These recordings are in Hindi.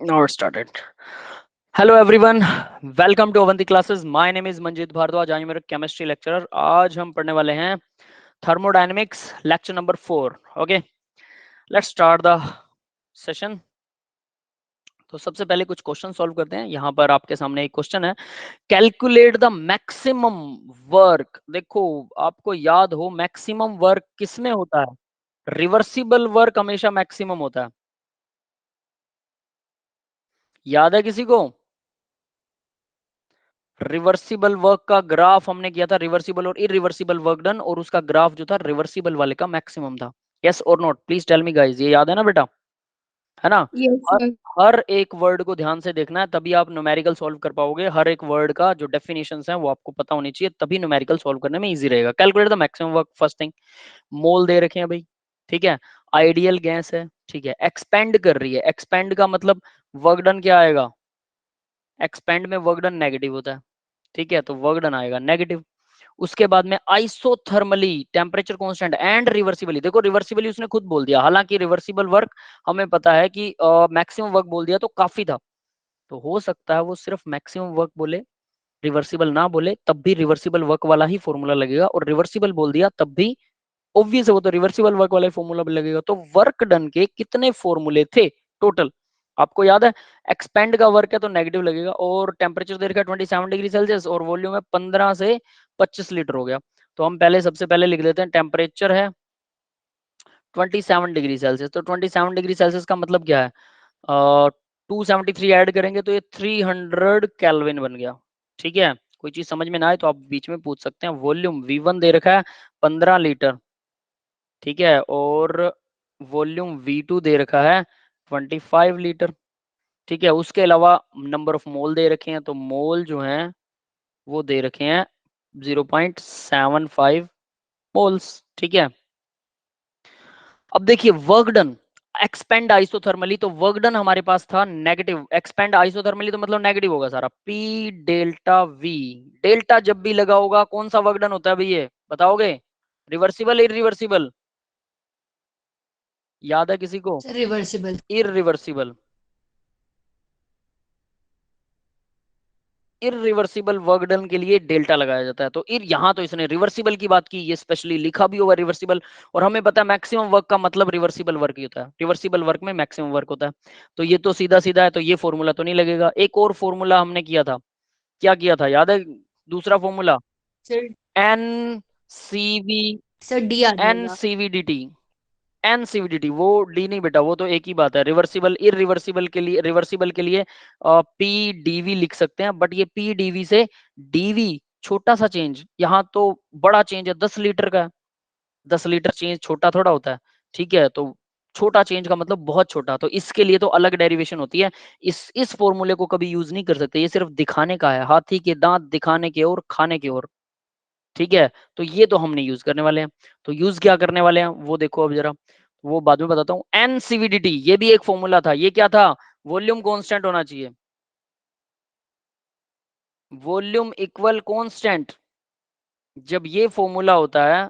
Now it started. Hello everyone, welcome to Avanti classes. My name is Manjit Bhardwaj. I am your chemistry lecturer. आज हम पढ़ने वाले हैं thermodynamics lecture number 4. Okay, let's start the session. तो सबसे पहले कुछ क्वेश्चन सॉल्व करते हैं. यहाँ पर आपके सामने एक क्वेश्चन है, कैलकुलेट द मैक्सिमम वर्क. देखो, आपको याद हो मैक्सिमम वर्क किसमें होता है? रिवर्सिबल वर्क हमेशा मैक्सिमम होता है. याद है किसी को? रिवर्सिबल वर्क का ग्राफ हमने किया था, रिवर्सिबल और इरिवर्सिबल वर्क डन, और उसका ग्राफ जो था रिवर्सिबल वाले का मैक्सिमम था. यस और not? Please tell me guys. ये याद है ना बेटा? है ना? यस हर सर। हर एक वर्ड को ध्यान से देखना है, तभी आप न्यूमेरिकल सॉल्व कर पाओगे. हर एक वर्ड का जो डेफिनेशंस है वो आपको पता होनी चाहिए, तभी न्यूमेरिकल सॉल्व करने में इजी रहेगा. Calculate the maximum work. First thing, mole दे रखे हैं भाई. ठीक है, आइडियल गैस है. ठीक है, एक्सपेंड कर रही है. एक्सपेंड का मतलब वर्क डन क्या आएगा? एक्सपेंड में वर्क डन नेगेटिव होता है. ठीक है, तो वर्क डन आएगा नेगेटिव. उसके बाद में isothermally temperature constant and reversibly. देखो, रिवर्सिबली उसने खुद बोल दिया, हालांकि रिवर्सिबल वर्क हमें पता है कि मैक्सिमम वर्क बोल दिया तो काफी था. तो हो सकता है वो सिर्फ मैक्सिमम वर्क बोले, रिवर्सिबल ना बोले, तब भी रिवर्सिबल वर्क वाला ही फॉर्मूला लगेगा. और रिवर्सिबल बोल दिया तब भी ऑब्वियस है, वो तो रिवर्सिबल वर्क वाला फॉर्मूला भी लगेगा. तो वर्क डन के कितने फॉर्मूले थे टोटल? आपको याद है? एक्सपेंड का वर्क है तो नेगेटिव लगेगा, और टेम्परेचर दे रखा है 27 डिग्री सेल्सियस, और वॉल्यूम है 15 से 25 लीटर हो गया. तो हम पहले सबसे पहले लिख देते हैं टेम्परेचर है 27 डिग्री सेल्सियस. तो 27 डिग्री सेल्सियस का मतलब क्या है? 273 ऐड करेंगे तो ये 300 केल्विन बन गया. ठीक है, कोई चीज समझ में ना आए तो आप बीच में पूछ सकते हैं. वॉल्यूम V1 दे रखा है 15 लीटर. ठीक है, और वॉल्यूम V2 दे रखा है 25 लीटर. ठीक है, उसके अलावा नंबर ऑफ मोल दे रखे हैं, तो मोल जो हैं वो दे रखे हैं 0.75 मोल्स. ठीक है, अब देखिए वर्क डन. एक्सपेंड आइसोथर्मली, तो वर्क डन हमारे पास था नेगेटिव. एक्सपेंड आइसोथर्मली तो मतलब नेगेटिव होगा सारा. P delta V. डेल्टा जब भी लगा होगा कौन सा वर्क डन होता है भाई, ये बताओगे? Reversible irreversible? याद है किसी को? Sir reversible. Irreversible. Irreversible work done के लिए डेल्टा लगाया जाता है. तो इर यहां तो इसने रिवर्सिबल की बात की, ये स्पेशली लिखा भी होगा रिवर्सिबल. और हमें पता है मैक्सिमम वर्क का मतलब रिवर्सिबल वर्क ही होता है. रिवर्सिबल वर्क में मैक्सिमम वर्क होता है. तो ये तो सीधा सीधा है, तो ये फॉर्मूला तो नहीं लगेगा. एक और फॉर्मूला हमने किया था. क्या किया था याद है? दूसरा formula, sir N C V sir D आ एन जाएगा। C V D T. NCVDT, वो डी नहीं बेटा, वो तो एक ही बात है. रिवर्सिबल इरिवर्सिबल के लिए, रिवर्सिबल के लिए पीडीवी लिख सकते हैं, बट ये पीडीवी से डीवी छोटा सा चेंज, यहाँ तो बड़ा चेंज है 10 लीटर का. 10 लीटर चेंज छोटा थोड़ा होता है. ठीक है, तो छोटा चेंज का मतलब बहुत छोटा, तो इसके लिए तो अलग डेरिवेशन होती है. इस फॉर्मूले को कभी यूज नहीं कर सकते, ये सिर्फ दिखाने का है, हाथी के दांत दिखाने के और खाने के और. ठीक है, तो ये तो हम नहीं यूज करने वाले हैं. तो यूज क्या करने वाले हैं वो देखो अब जरा, वो बाद में बताता हूँ. एनसीवीडीटी ये भी एक फॉर्मूला था. ये क्या था? वॉल्यूम कांस्टेंट होना चाहिए. Volume equal constant. जब ये फॉर्मूला होता है,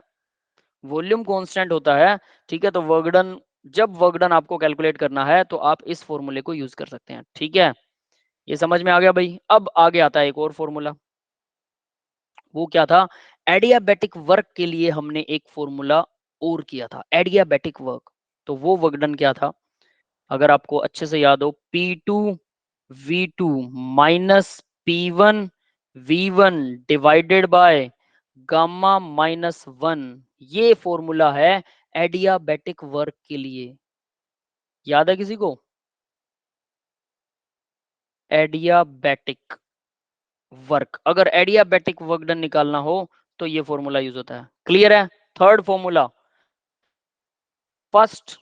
वॉल्यूम कांस्टेंट होता है, ठीक है, तो वर्क डन, जब वर्क डन आपको कैलकुलेट करना है तो आप इस फॉर्मूले को यूज कर सकते हैं. ठीक है, ये समझ में आ गया भाई? अब आगे आता है एक और फॉर्मूला. वो क्या था? एडियाबेटिक वर्क के लिए हमने एक फॉर्मूला और किया था, एडियाबेटिक वर्क. तो वो वर्क डन क्या था? अगर आपको अच्छे से याद हो, P2 V2 minus P1 V1 divided by gamma -1. ये फॉर्मूला है एडियाबेटिक वर्क के लिए. याद है किसी को? एडियाबेटिक वर्क, अगर एडियाबेटिक वर्क डन निकालना हो तो ये फॉर्मूला यूज होता है. क्लियर है? Third formula, first,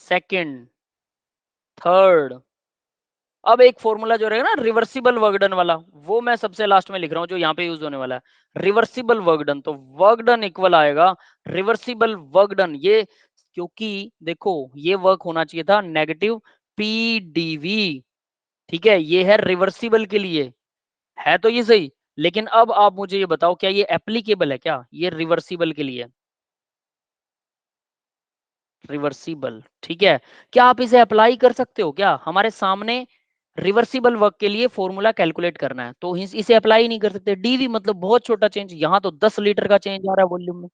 second, third. अब एक फॉर्मूला जो रहेगा ना रिवर्सिबल वर्क डन वाला, वो मैं सबसे लास्ट में लिख रहा हूँ, जो यहाँ पे यूज होने वाला है. रिवर्सिबल वर्क डन, तो वर्क डन इक्वल आएगा रिवर्सिबल वर्क डन. ये क्योंकि देखो ये वर्क होना चाहिए था नेगेटिव पीडीवी. ठीक है, ये है रिवर्सिबल के लिए, है तो ये सही. लेकिन अब आप मुझे ये बताओ, क्या ये एप्लीकेबल है क्या ये रिवर्सिबल के लिए? रिवर्सिबल, ठीक है। क्या आप इसे अप्लाई कर सकते हो? क्या हमारे सामने रिवर्सिबल वर्क के लिए फॉर्मूला कैलकुलेट करना है, तो इसे अप्लाई नहीं कर सकते। डीवी मतलब बहुत छोटा चेंज, यहाँ तो 10 लीटर का चेंज आ रहा है वॉल्यूम में,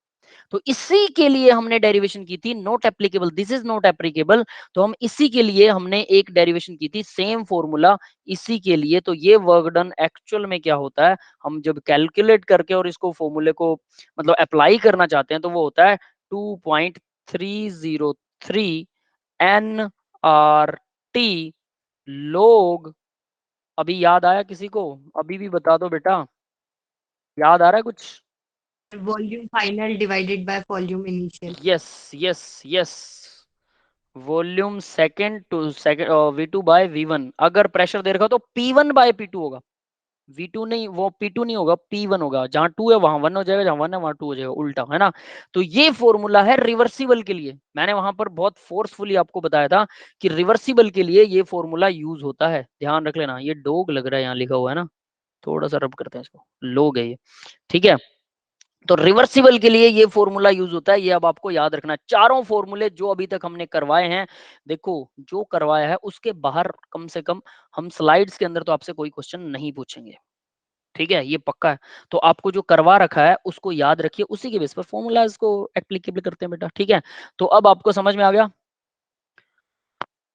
तो इसी के लिए हमने डेरिवेशन की थी, not applicable, this is not applicable. तो हम इसी के लिए हमने एक डेरिवेशन की थी, सेम फॉर्मूला इसी के लिए। तो ये वर्क डन एक्चुअल में क्या होता है, हम जब कैलकुलेट करके और इसको फॉर्मूले को मतलब अप्लाई करना चाहते हैं, तो वो होता है 2.303 एन आर टी लोग। अभी याद आया किसी को? अभी भी बता दो बेटा, याद आ रहा है कुछ? Volume final divided by volume initial. Yes yes yes, volume second to second V2 by V1। अगर प्रेशर दे रखा हो तो P1 बाय P2 होगा, V2 नहीं, वो P2 नहीं होगा, P1 होगा। जहां 2 है वहां 1 हो जाएगा, जहां 1 है वहां 2 हो जाएगा, उल्टा है ना। तो ये फॉर्मूला है रिवर्सिबल के लिए। मैंने वहां पर बहुत फोर्सफुली आपको बताया था कि रिवर्सिबल के लिए ये फॉर्मूला यूज होता है, ध्यान रख लेना। ये डॉग लग रहा है यहाँ लिखा हुआ है ना, थोड़ा सा रब करते हैं इसको, लोग है ये, ठीक है। तो रिवर्सिबल के लिए ये फॉर्मूला यूज होता है, ये अब आपको याद रखना है। चारों फॉर्मूले जो अभी तक हमने करवाए हैं, देखो जो करवाया है उसके बाहर कम से कम हम स्लाइड्स के अंदर तो आपसे कोई क्वेश्चन नहीं पूछेंगे, ठीक है, ये पक्का है। तो आपको जो करवा रखा है उसको याद रखिए, उसी के बेस पर फॉर्मूलाज को एप्लीकेबल करते हैं बेटा, ठीक है। तो अब आपको समझ में आ गया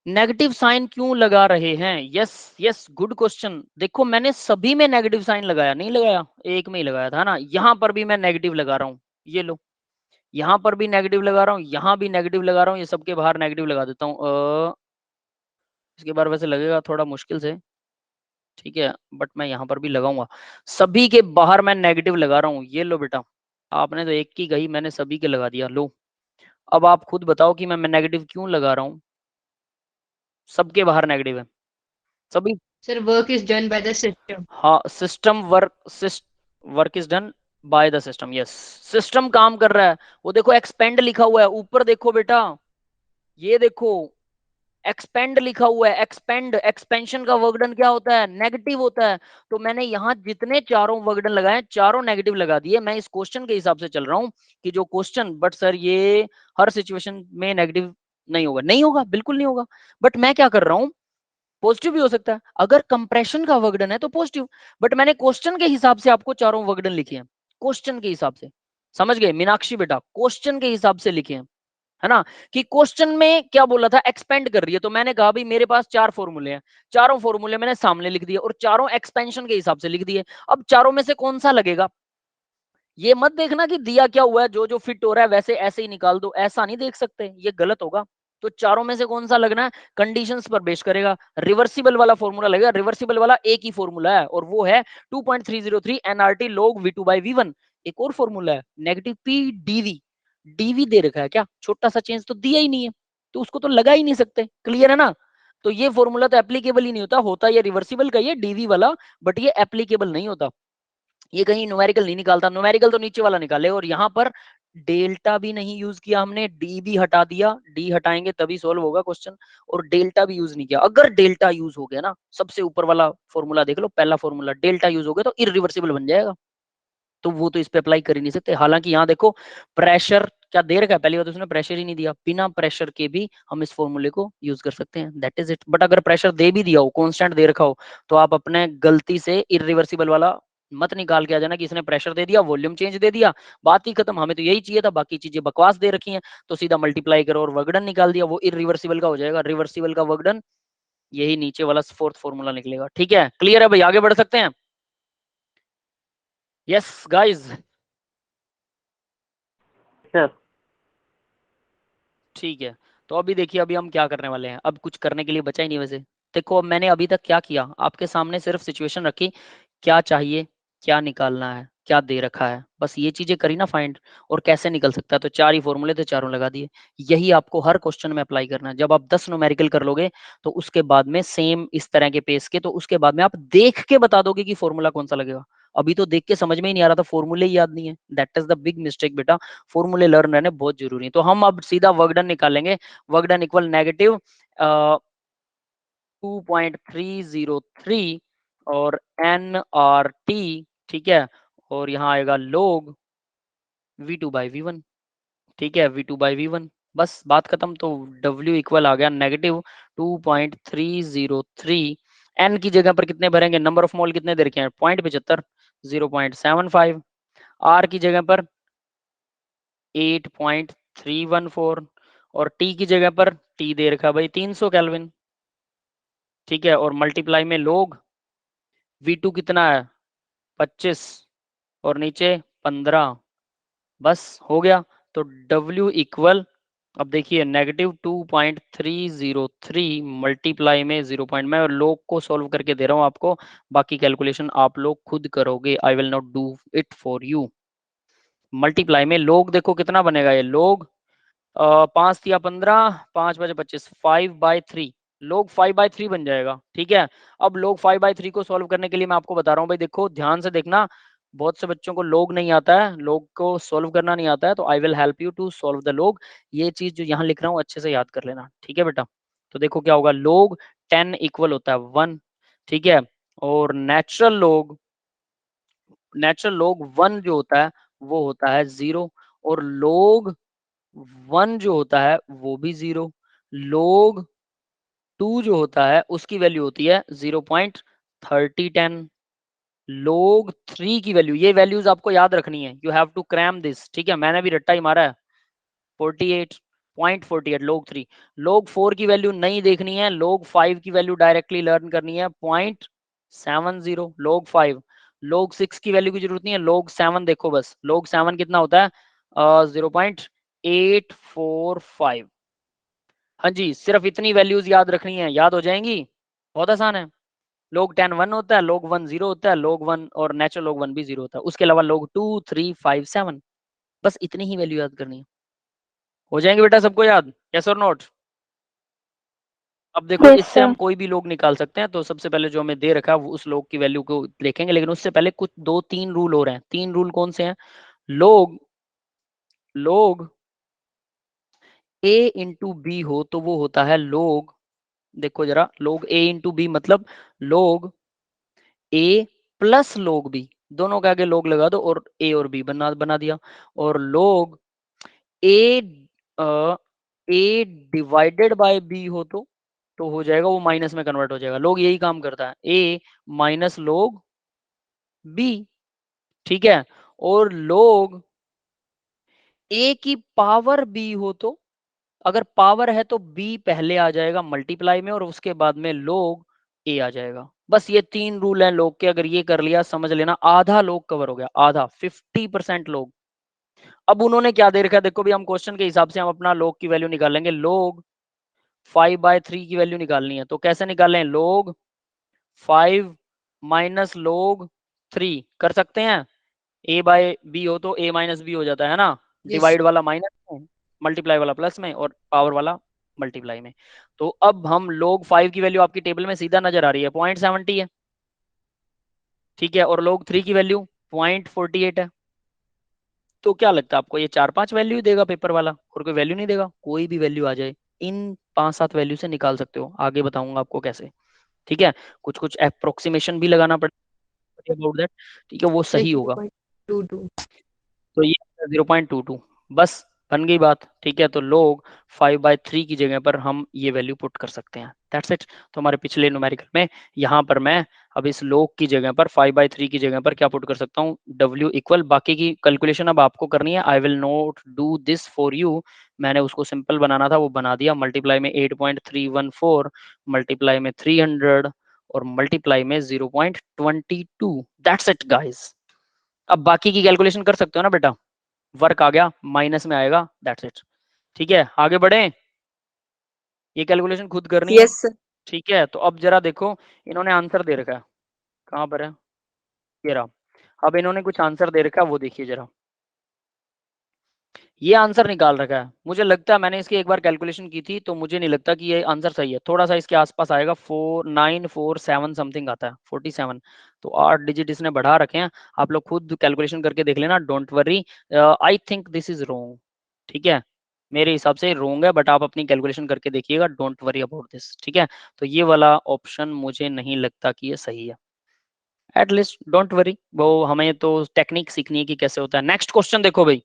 नेगेटिव साइन क्यों लगा रहे हैं? Yes yes, good question. देखो मैंने सभी में नेगेटिव साइन लगाया नहीं, लगाया एक में ही लगाया था ना। यहां पर भी मैं नेगेटिव लगा रहा हूं, ये लो, यहाँ पर भी नेगेटिव लगा रहा हूँ, यहाँ भी नेगेटिव लगा रहा हूँ, ये सबके बाहर नेगेटिव लगा देता हूँ। इसके बार वैसे लगेगा थोड़ा मुश्किल से, ठीक है, बट मैं यहाँ पर भी लगाऊंगा। सभी के बाहर मैं नेगेटिव लगा रहा हूँ, ये लो बेटा। आपने तो एक की कही, मैंने सभी के लगा दिया, लो। अब आप खुद बताओ कि मैं नेगेटिव क्यों लगा रहा हूँ? सबके बाहर नेगेटिव है, सभी। Sir work is done by the system. हाँ, system work, work is done by the system, yes. System काम कर रहा है। वो देखो एक्सपेंड लिखा हुआ है ऊपर, देखो बेटा, ये देखो एक्सपेंड लिखा हुआ है। एक्सपेंड, एक्सपेंशन का वर्क डन क्या होता है? नेगेटिव होता है। तो मैंने यहाँ जितने चारों वर्क डन लगाए, चारों नेगेटिव लगा दिए। मैं इस क्वेश्चन के हिसाब से चल रहा हूँ कि जो क्वेश्चन, बट सर ये हर सिचुएशन में नेगेटिव नहीं होगा, नहीं होगा, बिल्कुल नहीं होगा। बट मैं क्या कर रहा हूँ, पॉजिटिव भी हो सकता है। अगर कंप्रेशन का वर्क डन है तो पॉजिटिव, बट मैंने क्वेश्चन के हिसाब से आपको चारों वर्क डन लिखे हैं, क्वेश्चन के हिसाब से। समझ गए मीनाक्षी बेटा? क्वेश्चन के हिसाब से लिखे हैं, है ना। कि क्वेश्चन में क्या बोला था, एक्सपेंड कर रही है, तो मैंने कहा भाई मेरे पास चार फॉर्मूले हैं, चारों फॉर्मूले मैंने सामने लिख दिए और चारों एक्सपेंशन के हिसाब से लिख दिए। अब चारों में से कौन सा लगेगा, ये मत देखना कि दिया क्या हुआ है, जो जो फिट हो रहा है वैसे ऐसे ही निकाल दो, ऐसा नहीं देख सकते, ये गलत होगा। तो चारों में से कौन सा लगना है, कंडीशंस पर बेस करेगा। रिवर्सिबल वाला फॉर्मूला लगेगा, रिवर्सिबल वाला एक ही फॉर्मूला है और वो है 2.303 NRT log V2 by V1। एक और फॉर्मूला है नेगेटिव पी डीवी, डीवी दे रखा है क्या, छोटा सा चेंज तो दिया ही नहीं है, तो उसको तो लगा ही नहीं सकते, क्लियर है ना। तो ये फॉर्मूला तो एप्लीकेबल ही नहीं होता, होता ये रिवर्सिबल का ये डीवी वाला, बट ये एप्लीकेबल नहीं होता, ये कहीं न्यूमेरिकल नहीं निकालता। न्यूमेरिकल तो नीचे वाला निकाले, और यहाँ पर डेल्टा भी नहीं यूज किया हमने, डी भी हटा दिया, डी हटाएंगे तभी सोल्व होगा क्वेश्चन। और डेल्टा भी यूज नहीं किया। अगर डेल्टा यूज हो गया ना, सबसे ऊपर वाला फॉर्मूला देख लो, पहला फॉर्मूला, डेल्टा यूज हो गया तो इरिवर्सिबल बन जाएगा, तो वो तो इस पे अप्लाई कर ही नहीं सकते। हालांकि यहाँ देखो प्रेशर क्या दे रखा है, पहली बात तो उसने प्रेशर ही नहीं दिया, बिना प्रेशर के भी हम इस फॉर्मूले को यूज कर सकते हैं, दैट इज इट। बट अगर प्रेशर दे भी दिया हो, कांस्टेंट दे रखा हो, तो आप अपने गलती से इरिवर्सिबल वाला मत निकाल के आ जाना कि इसने प्रेशर दे दिया, वॉल्यूम चेंज दे दिया, बात ही खत्म, हमें तो यही चाहिए था, बाकी चीजें बकवास दे रखी हैं, तो सीधा मल्टीप्लाई करो और वर्कडन निकाल दिया, वो इरिवर्सिबल का हो जाएगा। रिवर्सिबल का वर्कडन यही नीचे वाला फोर्थ फॉर्मूला निकलेगा, ठीक है, क्लियर है भाई, आगे बढ़ सकते हैं। यस गाइज, सर ठीक है। तो अभी देखिए, अभी हम क्या करने वाले हैं, अब कुछ करने के लिए बचा ही नहीं वैसे। देखो अब मैंने अभी तक क्या किया, आपके सामने सिर्फ सिचुएशन रखी, क्या चाहिए, क्या निकालना है, क्या दे रखा है, बस ये चीजें करी ना फाइंड, और कैसे निकल सकता है, तो चार ही फॉर्मूले थे, चारों लगा दिए। यही आपको हर क्वेश्चन में अप्लाई करना है। जब आप 10 न्यूमेरिकल कर लोगे, तो उसके बाद में सेम इस तरह के पेस के, तो उसके बाद में आप देख के बता दोगे कि फॉर्मूला कौन सा लगेगा। अभी तो देख के समझ में ही नहीं आ रहा था, फॉर्मूले ही याद नहीं है, that is the big mistake बेटा। फॉर्मूले लर्न रहने बहुत जरूरी है। तो हम अब सीधा वर्क डन निकालेंगे, वर्क डन इक्वल नेगेटिव 2.303 और एन आर टी, ठीक है, और यहाँ आएगा लोग V2 by V1, ठीक है, V2 by V1। बस बात खत्म। तो W इक्वल आ गया -2.303। N की जगह पर कितने भरेंगे, नंबर ऑफ मोल कितने दे रखे हैं, 0.75, 0.75। R की जगह पर 8.314 और T की जगह पर T दे रखा भाई 300 केल्विन। ठीक है, और मल्टीप्लाई में लोग V2 कितना है 25 और नीचे 15, बस हो गया। तो W इक्वल, अब देखिए -2.303 मल्टीप्लाई में 0 पॉइंट, मैं लोग को सॉल्व करके दे रहा हूँ आपको, बाकी कैलकुलेशन आप लोग खुद करोगे, I will not do it for you. Multiply में लोग देखो कितना बनेगा, ये लोग 5 या 15, 5 बजे 25, 5/3, लोग 5/3 बन जाएगा। ठीक है, अब लोग 5/3 को सॉल्व करने के लिए मैं आपको बता रहा हूँ भाई, देखो ध्यान से देखना, बहुत से बच्चों को लोग नहीं आता है, लोग को सॉल्व करना नहीं आता है, तो I will help you to solve the log. ये चीज जो यहाँ लिख रहा हूँ अच्छे से याद कर लेना, ठीक है बेटा। तो देखो क्या होगा, लोग 10 इक्वल होता है 1, ठीक है, और नेचुरल लोग 1 जो होता है वो होता है 0, और लोग 1 जो होता है वो भी 0, लोग 2 जो होता है उसकी वैल्यू होती है 0.3010, लोग 3 की वैल्यू, ये वैल्यूज आपको याद रखनी है, you have to cram this. ठीक है, मैंने भी रट्टा ही मारा है, 48.48 लोग 3, लोग 4 की वैल्यू नहीं देखनी है, लोग 5 की वैल्यू डायरेक्टली लर्न करनी है 0.70, लोग 5, लोग 6 की वैल्यू की जरूरत नहीं है, लोग 7 देखो बस, लोग 7 कितना होता है 0.845। हाँ जी, सिर्फ इतनी वैल्यूज याद रखनी है, याद हो जाएंगी, बहुत आसान है। लोग 10 1 होता है, लोग 1 0 होता है, लोग 1 और नेचुरल लोग 1 भी 0 होता है, उसके अलावा लोग 2 3 5 7, बस इतनी ही वैल्यू याद करनी है, हो जाएंगे बेटा सबको याद, यस और नोट। अब देखो यस इससे सर। हम कोई भी लोग निकाल सकते हैं, तो सबसे पहले जो हमें दे रखा है वो उस लोग की वैल्यू को देखेंगे, लेकिन उससे पहले कुछ 2 3 रूल हो रहे हैं। 3 रूल कौन से हैं, लोग लोग a इंटू बी हो तो वो होता है लोग, देखो जरा, लोग a इंटू बी मतलब लोग a प्लस लोग b, दोनों के आगे लोग लगा दो और a और b बना बना दिया, और लोग a a divided by b हो तो हो जाएगा वो माइनस में कन्वर्ट हो जाएगा, लोग यही काम करता है, a माइनस लोग b। ठीक है, और लोग a की पावर b हो तो, अगर पावर है तो b पहले आ जाएगा मल्टीप्लाई में और उसके बाद में लोग a आ जाएगा। बस ये 3 रूल हैं लोग के, अगर ये कर लिया समझ लेना आधा लोग कवर हो गया, आधा 50% लोग। अब उन्होंने क्या दे रखा है देखो भी, हम क्वेश्चन के हिसाब से हम अपना लोग की वैल्यू निकालेंगे, लोग 5/3 की वैल्यू निकालनी है, तो कैसे निकालें, लोग 5 माइनस लोग 3 कर सकते हैं, a बाय बी हो तो a माइनस बी हो जाता है ना, Yes. डिवाइड वाला माइनस में, मल्टीप्लाई वाला प्लस में, और पावर वाला मल्टीप्लाई में। तो अब हम लोग 5 की वैल्यू आपकी टेबल में सीधा नजर आ रही है 0.70 है, ठीक है, और लोग 3 की वैल्यू 0.48 है। तो क्या लगता है आपको, ये 4 5 वैल्यू देगा पेपर वाला और कोई वैल्यू नहीं देगा, कोई भी वैल्यू आ जाए इन 5 7 वैल्यू से निकाल सकते हो, आगे बताऊंगा आपको कैसे। ठीक है, कुछ कुछ अप्रोक्सीमेशन भी लगाना पड़ेगा अबाउट दैट, ठीक है, वो Like सही होगा। 0.22. तो ये 0.22, बस बन गई बात। ठीक है, तो लोग 5/3 की जगह पर हम ये वैल्यू पुट कर सकते हैं, दैट्स इट। तो हमारे पिछले न्यूमेरिकल में यहाँ पर मैं अब इस लोग की जगह पर 5/3 की जगह पर क्या पुट कर सकता हूँ, W इक्वल, बाकी की कैलकुलेशन अब आपको करनी है, I will not do this for you. मैंने उसको सिंपल बनाना था वो बना दिया, मल्टीप्लाई में 8.314, मल्टीप्लाई में 300 और मल्टीप्लाई में 0.22, दैट्स इट गाइस। अब बाकी की कैलकुलेशन कर सकते हो ना बेटा, वर्क आ गया माइनस में आएगा, दैट्स इट। ठीक है, आगे बढ़े, ये कैलकुलेशन खुद करनी है। Yes sir. ठीक है, तो अब जरा देखो, इन्होंने आंसर दे रखा है, कहाँ पर है, ये रहा। अब इन्होंने कुछ आंसर दे रखा है, वो देखिए जरा, ये आंसर निकाल रखा है, मुझे लगता है मैंने इसकी एक बार कैलकुलेशन की थी, तो मुझे नहीं लगता कि ये आंसर सही है, थोड़ा सा इसके आसपास आएगा, 4947 समथिंग आता है, 47। तो 8 डिजिट इसने बढ़ा रखे हैं, आप लोग खुद कैलकुलेशन करके देख लेना, don't worry, I think this is wrong. ठीक है, मेरे हिसाब से रॉन्ग है, बट आप अपनी कैलकुलेशन करके देखिएगा, डोंट वरी अबाउट दिस। ठीक है, तो ये वाला ऑप्शन मुझे नहीं लगता कि ये सही है, एटलीस्ट डोंट वरी, वो हमें तो टेक्निक सीखनी है कि कैसे होता है। नेक्स्ट क्वेश्चन देखो भाई,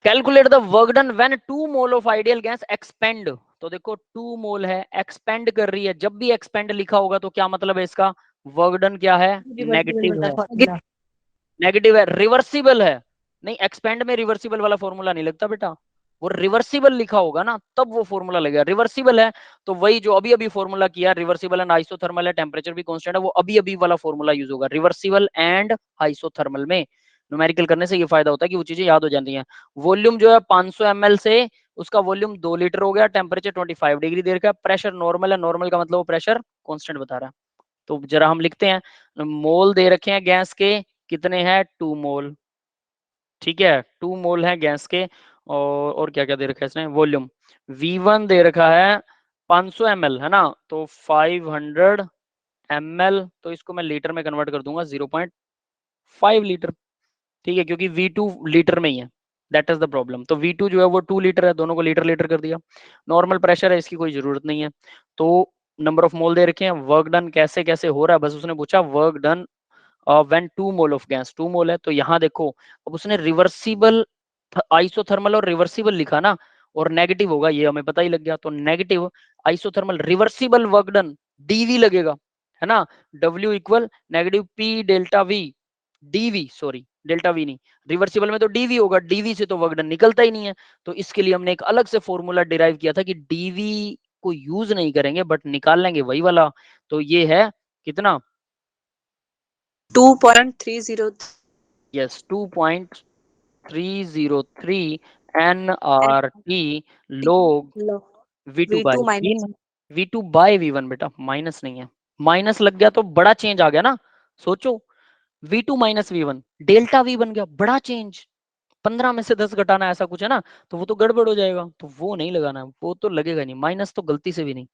calculate the work done when 2 mole of ideal gas expand. तो देखो 2 मोल है, एक्सपेंड कर रही है, जब भी एक्सपेंड लिखा होगा तो क्या मतलब है इसका, वर्क डन क्या है, रिवर्सिबल नेगेटिव होता है, है फॉर्मूला। नेगेटिव है, रिवर्सिबल है। नहीं, एक्सपेंड में रिवर्सिबल वाला फॉर्मूला नहीं लगता बेटा, वो रिवर्सिबल लिखा होगा ना तब वो फॉर्मूला लगेगा। रिवर्सिबल है तो वही जो अभी अभी फॉर्मूला किया, रिवर्सिबल एंड आइसोथर्मल है, टेम्परेचर भी कांस्टेंट है, वो अभी अभी वाला फॉर्मूला यूज होगा रिवर्सिबल एंड आइसोथर्मल में। न्यूमेरिकल करने से ये फायदा होता है कि वो चीजें याद हो जाती हैं। वॉल्यूम जो है 500 ml से उसका वॉल्यूम 2 लीटर हो गया, टेम्परेचर 25 डिग्री दे रखा है, प्रेशर नॉर्मल है, नॉर्मल का मतलब वो प्रेशर कांस्टेंट बता रहा है। तो जरा हम लिखते हैं, मोल दे रखे हैं गैस के, कितने हैं 2 मोल, ठीक है 2 मोल है गैस के। और क्या क्या दे रखा है इसने, वॉल्यूम V1 दे रखा है 500 ml है ना, तो 500 ml, तो इसको मैं लीटर में कन्वर्ट कर दूंगा 0.5 लीटर, ठीक है, क्योंकि V2 लीटर में ही है, दैट इज द प्रॉब्लम। तो V2 जो है वो 2 लीटर है, दोनों को लीटर लीटर कर दिया। नॉर्मल प्रेशर है, इसकी कोई जरूरत नहीं है। तो नंबर ऑफ मोल दे रखे हैं, वर्क डन कैसे कैसे हो रहा है, बस उसने पूछा work done when 2 mole of gas, 2 मोल है तो यहाँ देखो, अब उसने रिवर्सिबल आइसोथर्मल और रिवर्सिबल लिखा ना, और नेगेटिव होगा ये हमें पता ही लग गया, तो negative isothermal reversible work done DV लगेगा, है ना, W equal negative P delta V, DV sorry delta V नहीं, रिवर्सिबल में तो डीवी होगा, डीवी से तो वर्क डन निकलता ही नहीं है। तो इसके लिए हमने एक अलग से फॉर्मूला डिराइव किया था कि डीवी को यूज नहीं करेंगे बट निकाल लेंगे वही वाला। तो ये है कितना, 2.30 yes 2.303 NRT log log V2 by V2 minus V2 by V1 बेटा, माइनस नहीं है, माइनस लग गया तो बड़ा चेंज आ गया ना। सोचो V2 minus V1 delta V बन गया, बड़ा चेंज, 15 में से 10 घटाना ऐसा कुछ है ना, तो वो तो गड़बड़ हो जाएगा, तो वो नहीं लगाना है, वो तो लगेगा नहीं, माइनस तो गलती से भी नहीं,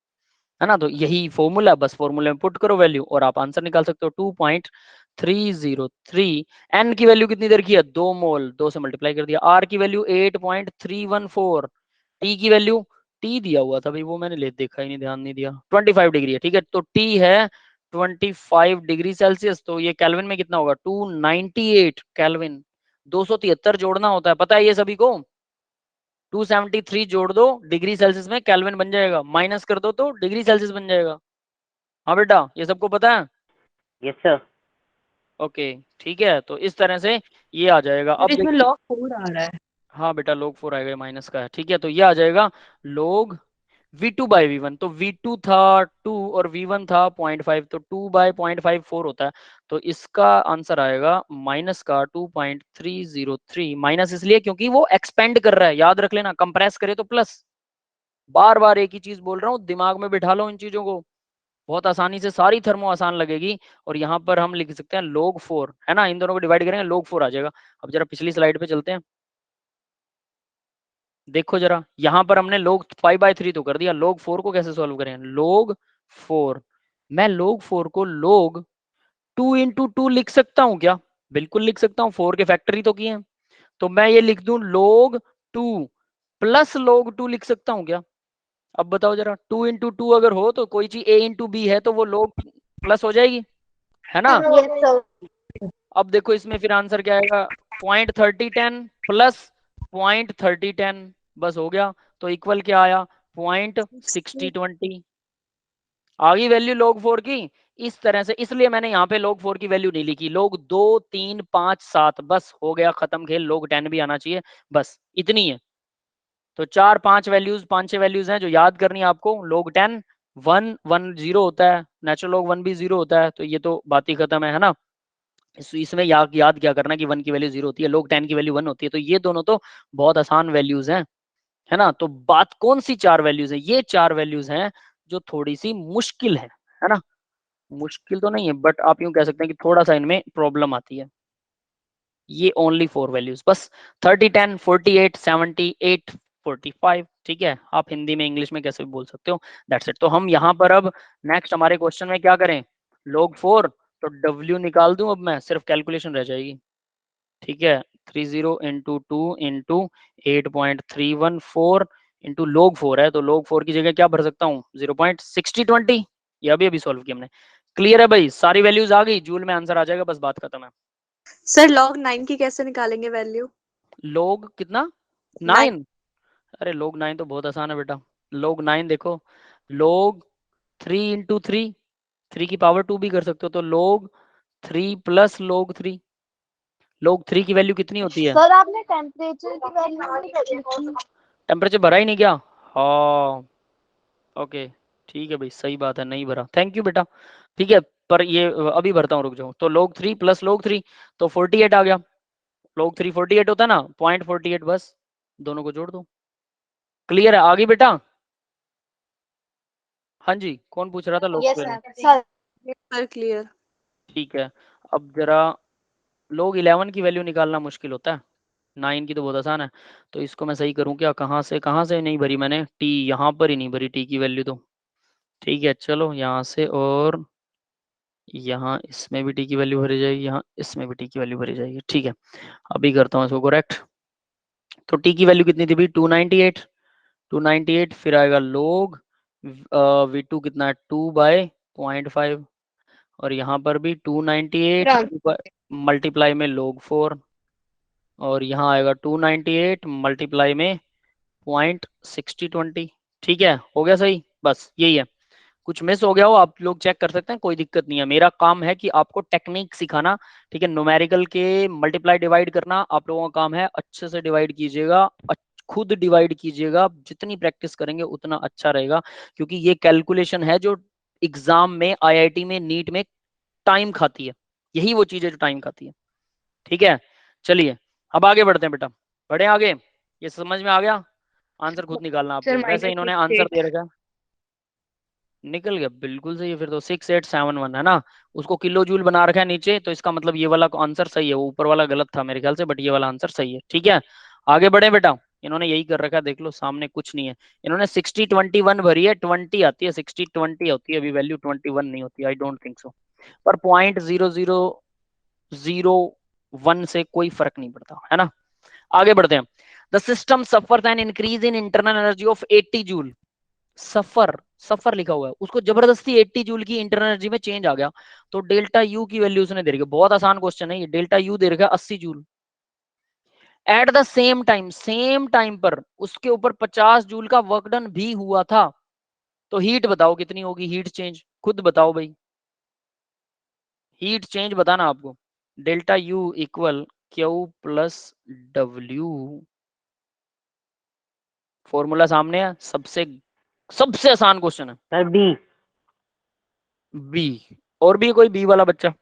है ना। तो यही फॉर्मूला, बस फॉर्मूले में पुट करो वैल्यू और आप आंसर निकाल सकते हो 2.303। एन की वैल्यू कितनी देर की है, 2 मोल, 2 से मल्टीप्लाई कर दिया। आर की वैल्यू 8.314, टी की वैल्यू, टी दिया हुआ था भाई, वो मैंने ले देखा ही नहीं, ध्यान नहीं दिया, 25 डिग्री है, ठीक है, तो टी है 25 डिग्री सेल्सियस, तो ये केल्विन में कितना होगा, 298 केल्विन, 273 जोड़ना होता है, पता है ये सभी को, 273 जोड़ दो डिग्री सेल्सियस में केल्विन बन जाएगा, माइनस कर दो तो डिग्री सेल्सियस बन जाएगा। हाँ बेटा ये सबको पता है, यस सर। ओके ठीक है, तो इस तरह से ये आ जाएगा। अब इसमें देखिए, log 4 आ रहा है। हाँ बेटा log 4 आएगा, माइनस का है, ठीक है, तो ये आ जाएगा log V2 बाई V1, तो V2 था 2 और V1 था 0.5, तो 2 बाय 0.54 होता है, तो इसका आंसर आएगा माइनस का 2.303, माइनस इसलिए क्योंकि वो एक्सपेंड कर रहा है, याद रख लेना, कंप्रेस करे तो प्लस, बार बार एक ही चीज बोल रहा हूँ, दिमाग में बिठा लो इन चीजों को, बहुत आसानी से सारी थर्मो आसान लगेगी। और यहाँ पर हम लिख सकते हैं log 4, है ना, इन दोनों को डिवाइड करेंगे log 4 आ जाएगा। अब जरा पिछली स्लाइड पे चलते हैं, देखो जरा, यहाँ पर हमने log 5/3 तो कर दिया, log 4 को कैसे सॉल्व करें, log 4, मैं log 4 को log 2 इंटू 2 लिख सकता हूँ क्या, बिल्कुल लिख सकता हूँ, 4 के फैक्टरी तो किए हैं, तो मैं ये लिख दूं log 2 प्लस log 2 लिख सकता हूँ क्या। अब बताओ जरा, 2 इंटू 2 अगर हो तो कोई चीज a इंटू बी है तो वो log प्लस हो जाएगी, है ना। yes sir अब देखो इसमें फिर आंसर क्या आएगा, 0.3010 प्लस 0.3010, बस हो गया, तो इक्वल क्या आया, 0.6020, आ गई वैल्यू log 4 की। इस तरह से, इसलिए मैंने यहाँ पे log 4 की वैल्यू नहीं लिखी, log 2 3 5 7, बस हो गया खत्म खेल, log 10 भी आना चाहिए, बस इतनी है। तो 4 5 वैल्यूज, 5 6 वैल्यूज हैं जो याद करनी है आपको, log 10 1 1 0 होता है, नेचुरल log 1 भी 0 होता है, तो ये तो बात ही खत्म है ना। इसमें याद क्या करना कि 1 की वैल्यू 0 होती है, log 10 की वैल्यू 1 होती है, तो ये दोनों तो बहुत आसान वैल्यूज हैं, है ना। तो बात कौन सी 4 वैल्यूज है, ये 4 वैल्यूज हैं जो थोड़ी सी मुश्किल है ना, मुश्किल तो नहीं है बट आप यूं कह सकते हैं कि थोड़ा सा इनमें प्रॉब्लम आती है। ये ओनली 4 वैल्यूज बस, 30 10 48 78 45, ठीक है, आप हिंदी में इंग्लिश में कैसे भी बोल सकते हो, दैट्स इट। तो हम यहाँ पर अब नेक्स्ट हमारे क्वेश्चन में क्या करें, log 4, तो W निकाल दूं, अब मैं सिर्फ कैलकुलेशन रह जाएगी, ठीक है, 30 इंटू 2 इंटू 8.314 इंटू log 4 है, तो log 4 की जगह क्या भर सकता हूँ, 0.6020, ये अभी अभी सॉल्व किया हमने। क्लियर है भाई, सारी वैल्यूज आ गई, जूल में आंसर आ जाएगा, बस, बात खत्म है। sir log 9 की कैसे निकालेंगे वैल्यू log कितना, 9 की वैल्यू 9 log 9 log 9। अरे log 9 तो बहुत आसान है बेटा। log 9 देखो, log 3 इंटू 3, 3 की पावर 2 भी कर सकते हो, तो log 3 प्लस log 3। log 3 की वैल्यू कितनी होती है? सर आपने टेम्परेचर की वैल्यू नहीं लिखी। टेम्परेचर भरा ही नहीं क्या? हाँ ओके ठीक है भाई, सही बात है, नहीं भरा, थैंक यू बेटा। ठीक है, पर ये अभी भरता हूँ, रुक जाओ। तो log 3 प्लस log 3 तो 48 आ गया। log 3 48 होता है ना, 0.48, बस दोनों को जोड़ दो। क्लियर है, आगे बेटा? हाँ जी, कौन पूछ रहा था log yes square? Sir. Sir clear. ठीक है, अब जरा log 11 की वैल्यू निकालना मुश्किल होता है, 9 की तो बहुत आसान है। तो इसको मैं सही करूँ क्या? कहाँ से नहीं भरी मैंने? टी यहाँ पर ही नहीं भरी, टी की वैल्यू तो। ठीक है चलो, यहाँ से और यहाँ इसमें भी टी की वैल्यू भरी जाएगी, यहाँ इसमें भी टी की वैल्यू भरी जाएगी। ठीक है, अभी करता हूँ इसको करेक्ट। तो टी की वैल्यू कितनी थी भाई? 298। 298 फिर आएगा log V2 कितना है? 2/0.5, और यहाँ पर भी 298 मल्टीप्लाई में log 4, और यहाँ आएगा 298 मल्टीप्लाई में 0.6020। ठीक है, हो गया सही, बस यही है। कुछ मिस हो गया हो आप लोग चेक कर सकते हैं, कोई दिक्कत नहीं है। मेरा काम है कि आपको टेक्निक सिखाना, ठीक है? न्यूमेरिकल के मल्टीप्लाई डिवाइड करना आप लोगों का काम है, अच्छे से डिवाइड कीजिएगा, खुद डिवाइड कीजिएगा, जितनी प्रैक्टिस करेंगे उतना अच्छा रहेगा, क्योंकि ये कैलकुलेशन है जो एग्जाम में, आईआईटी में, नीट में टाइम खाती है। यही वो चीज है जो टाइम खाती है। ठीक है, चलिए अब आगे बढ़ते हैं बेटा, बढ़े आगे। ये समझ में आ गया? आंसर खुद निकालना सर आपको, वैसे इन्होंने आंसर दे रखा है। निकल गया, बिल्कुल सही है फिर तो, 6871 है ना। उसको किलो जूल बना रखा है नीचे, तो इसका मतलब ये वाला आंसर सही है, वो ऊपर वाला गलत था मेरे ख्याल से, बट ये वाला आंसर सही है। ठीक है, आगे बढ़े बेटा। इन्होंने यही कर रखा है, देख लो सामने कुछ नहीं है। इन्होंने 6021 भरी है, 20 आती है, 6020 होती है, अभी वैल्यू 21 नहीं होती, आई डोंट थिंक सो। पर 0.0001 से कोई फर्क नहीं पड़ता, है ना। आगे बढ़ते हैं। The system suffers an increase in internal energy of 80 joule. Suffer, suffer लिखा हुआ है, उसको जबरदस्ती 80 जूल की इंटरनल एनर्जी में चेंज आ गया, तो डेल्टा यू की वैल्यू उसने दे रखी है। बहुत आसान क्वेश्चन है ये। डेल्टा यू दे रखा है 80 joule. At the same time, same time पर उसके ऊपर 50 जूल का वर्क डन भी हुआ था, तो हीट बताओ कितनी होगी? हीट चेंज खुद बताओ भाई, हीट चेंज बताना आपको। Delta U equal Q plus W, formula सामने है, सबसे सबसे आसान क्वेश्चन है सर बी। बी। और भी कोई बी वाला बच्चा?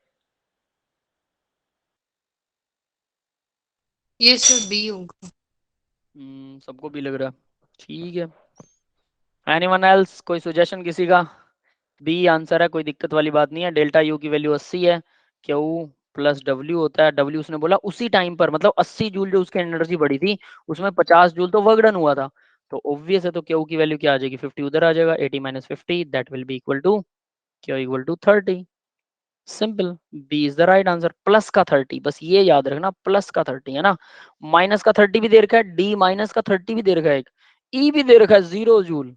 ये सर बी होगा। सबको बी लग रहा है, ठीक है। एनीवन एल्स, कोई सुजेशन किसी का? बी आंसर है, कोई दिक्कत वाली बात नहीं है। डेल्टा यू की वैल्यू 80 है, क्यू प्लस डब्ल्यू होता है। डब्ल्यू उसने बोला उसी टाइम पर, मतलब 80 जूल जो उसकी एनर्जी बढ़ी थी, उसमें 50 जूल तो वर्क डन हुआ था, तो ऑब्वियस है, तो क्यू की वैल्यू क्या आ जाएगी? 50 उधर आ जाएगा, 80 minus 50 that will be equal to Q equal to 30। Simple, B is the right answer. Plus का 30, बस ये याद रखना, प्लस का 30 है ना। माइनस का 30 भी दे रखा है, डी माइनस का 30 भी दे रखा है, एक ई भी दे रखा है 0 जूल।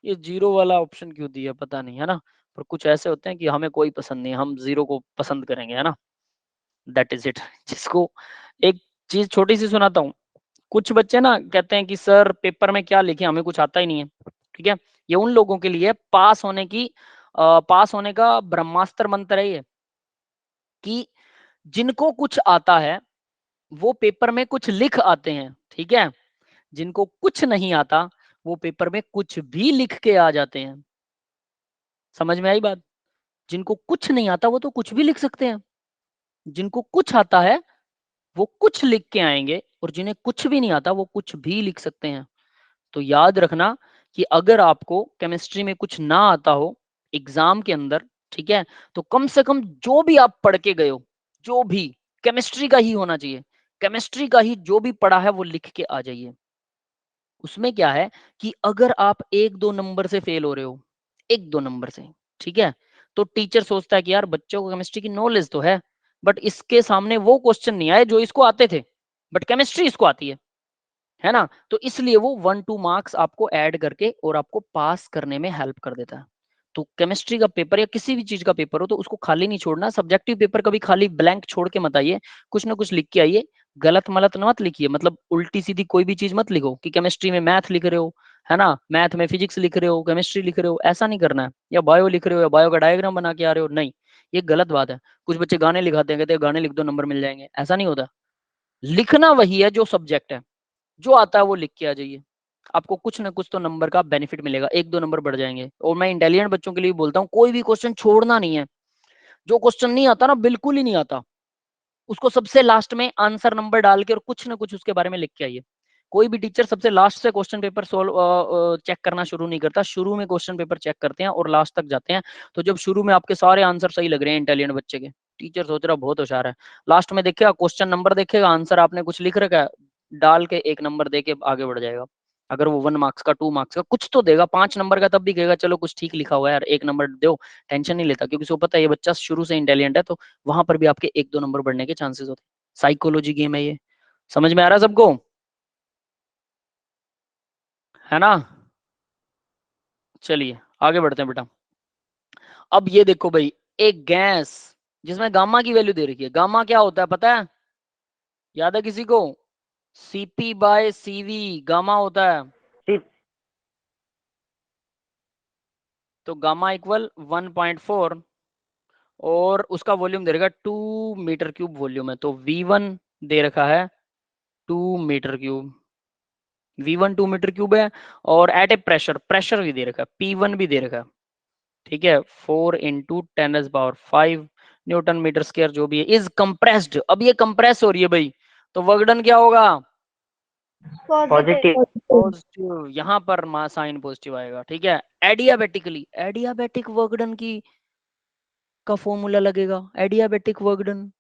ये जीरो वाला ऑप्शन क्यों दिया पता नहीं, है ना। पर कुछ ऐसे होते हैं कि हमें कोई पसंद नहीं है, हम जीरो को पसंद करेंगे, है ना। That is it. जिसको एक चीज छोटी सी सुनाता हूँ। कुछ बच्चे ना कहते हैं कि सर पेपर में क्या लिखे, हमें कुछ आता ही नहीं है। ठीक है, ये उन लोगों के लिए पास होने की पास होने का ब्रह्मास्त्र मंत्र है ये, कि जिनको कुछ आता है वो पेपर में कुछ लिख आते हैं। ठीक है, जिनको कुछ नहीं आता वो पेपर में कुछ भी लिख के आ जाते हैं। समझ में आई बात? जिनको कुछ नहीं आता वो तो कुछ भी लिख सकते हैं, जिनको कुछ आता है वो कुछ लिख के आएंगे, और जिन्हें कुछ भी नहीं आता वो कुछ भी लिख सकते हैं। तो याद रखना कि अगर आपको केमिस्ट्री में कुछ ना आता हो एग्जाम के अंदर, ठीक है, तो कम से कम जो भी आप पढ़ के गए हो, जो भी केमिस्ट्री का ही होना चाहिए, केमिस्ट्री का ही जो भी पढ़ा है वो लिख के आ जाइए। उसमें क्या है कि अगर आप 1-2 नंबर से फेल हो रहे हो, 1-2 नंबर से, ठीक है, तो टीचर सोचता है कि यार बच्चों को केमिस्ट्री की नॉलेज तो है, बट इसके सामने वो क्वेश्चन नहीं आए जो इसको आते थे, बट केमिस्ट्री इसको आती है ना। तो इसलिए वो 1-2 मार्क्स आपको ऐड करके और आपको पास करने में हेल्प कर देता है। तो केमिस्ट्री का पेपर या किसी भी चीज का पेपर हो तो उसको खाली नहीं छोड़ना। सब्जेक्टिव पेपर कभी खाली ब्लैंक छोड़ के मत आइए, कुछ ना कुछ लिख के आइए। गलत मलत मत लिखिए, मतलब उल्टी सीधी कोई भी चीज मत लिखो कि केमिस्ट्री में मैथ लिख रहे हो, है ना, मैथ में फिजिक्स लिख रहे हो, केमिस्ट्री लिख रहे हो, ऐसा नहीं करना है। या बायो लिख रहे हो या बायो का डायग्राम बना के आ रहे हो, नहीं, ये गलत बात है। कुछ बच्चे गाने लिखाते हैं, कहते हैं गाने लिख दो नंबर मिल जाएंगे, ऐसा नहीं होता। लिखना वही है जो सब्जेक्ट है, जो आता है वो लिख के आ जाइए, आपको कुछ ना कुछ तो नंबर का बेनिफिट मिलेगा, 1-2 नंबर बढ़ जाएंगे। और मैं इंटेलिजेंट बच्चों के लिए बोलता हूँ, कोई भी क्वेश्चन छोड़ना नहीं है। जो क्वेश्चन नहीं आता ना, बिल्कुल ही नहीं आता, उसको सबसे लास्ट में आंसर नंबर डाल के और कुछ ना कुछ उसके बारे में लिख के आइए। कोई भी टीचर सबसे लास्ट से क्वेश्चन पेपर सोल्व चेक करना शुरू नहीं करता, शुरू में क्वेश्चन पेपर चेक करते हैं और लास्ट तक जाते हैं। तो जब शुरू में आपके सारे आंसर सही लग रहे हैं इंटेलिजेंट बच्चे के, टीचर सोच रहा बहुत होशियार है, लास्ट में देखेगा क्वेश्चन नंबर, देखेगा आंसर आपने कुछ लिख रखा है, डाल के 1 नंबर दे के आगे बढ़ जाएगा। अगर वो 1 मार्क्स का 2 मार्क्स का कुछ तो देगा, 5 नंबर का तब भी कहेगा चलो कुछ ठीक लिखा हुआ है यार, 1 नंबर दो, टेंशन नहीं लेता, क्योंकि उसको पता है ये बच्चा शुरू से इंटेलिजेंट है, तो वहां पर भी आपके 1-2 नंबर बढ़ने के चांसेस होते हैं। साइकोलॉजी गेम है ये, समझ में आ रहा है सबको, है ना। चलिए आगे बढ़ते हैं बेटा। अब ये देखो भाई, एक गैस जिसमें गामा की वैल्यू दे रखी है, गामा क्या होता है पता है, याद है किसी को, CP/CV गामा होता है। तो गामा इक्वल 1.4 और उसका वॉल्यूम दे रखा है 2 मीटर क्यूब वॉल्यूम है, तो V1 दे रखा है 2 metre cube, V1 2 metre cube है। और एट ए प्रेशर, प्रेशर भी दे रखा है, P1 भी दे रखा है, ठीक है, 4 × 10⁵ न्यूटन मीटर स्क्वायर जो भी है, इज कंप्रेस्ड। अब ये कंप्रेस हो रही है भाई, तो वर्क डन क्या होगा, पॉजिटिव। पॉजिटिव, यहाँ पर साइन पॉजिटिव आएगा, ठीक है। एडियाबेटिकली, एडियाबेटिक वर्क डन की का फॉर्मूला लगेगा, एडियाबेटिक वर्क डन।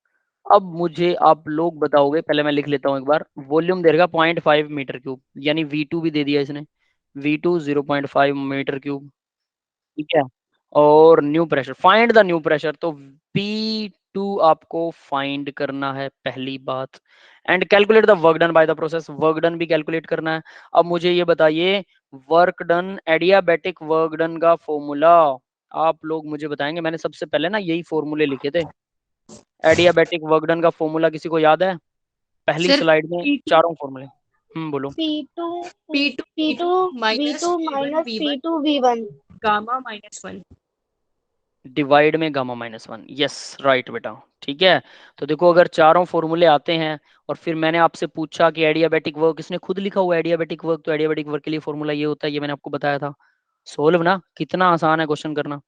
अब मुझे आप लोग बताओगे, पहले मैं लिख लेता हूँ एक बार, वॉल्यूम दे देगा 0.5 मीटर क्यूब, यानी V2 भी दे दिया इसने, V2 0.5 मीटर क्यूब, ठीक है। और new pressure, find the new pressure, तो P2 आपको फाइंड करना है पहली बात, and calculate the work done by the process, work done भी कैलकुलेट करना है। अब मुझे ये बताइए, work done, adiabatic work done का फॉर्मूला आप लोग मुझे बताएंगे। मैंने सबसे पहले ना यही फॉर्मूले लिखे थे, एडियाबेटिक वर्क डन का फॉर्मूला किसी को याद है, पहली सर स्लाइड में P2 चारों फॉर्मूले, बोलो। P2 P2 P2 minus V2 V1 minus V1 P2 V1 gamma -1। Divide में गामा-1, यस राइट बेटा, ठीक है। तो देखो अगर चारों फॉर्मूले आते हैं और फिर मैंने आपसे पूछा कि एडियाबेटिक वर्क, इसने खुद लिखा हुआ है एडियाबेटिक वर्क, तो एडियाबेटिक वर्क के लिए फॉर्मूला ये होता है, ये मैंने आपको बताया था। सोल्व ना, कितना आसान है क्वेश्चन करना।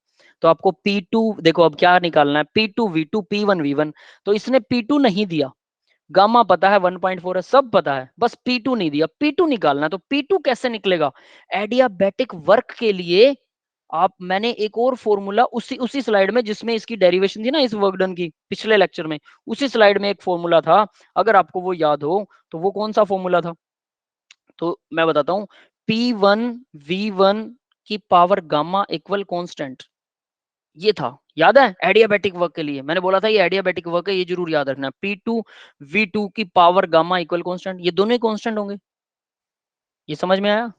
तो आपको P2 देखो अब क्या निकालना है, P2 V2 P1 V1, तो इसने P2 नहीं दिया, गामा पता है 1.4 है, सब पता है, बस P2 नहीं दिया, P2 निकालना है। तो P2 कैसे निकलेगा, एडियाबेटिक वर्क के लिए आप, मैंने एक और फॉर्मूला उसी उसी स्लाइड में जिसमें इसकी डेरिवेशन थी ना इस वर्क डन की, पिछले लेक्चर में, उसी स्लाइड में एक फॉर्मूला था, अगर आपको वो याद हो तो वो कौन सा फॉर्मूला था, तो मैं बताता हूं, P1 V1 की पावर गामा इक्वल कांस्टेंट, ये था, याद है, एडियाबेटिक वर्क के लिए मैंने बोला था ये एडियाबेटिक वर्क है, ये जरूर याद रखना, P2 V2 की पावर गामा इक्वल कांस्टेंट, ये दोनों ही कांस्टेंट होंगे, ये समझ में आया।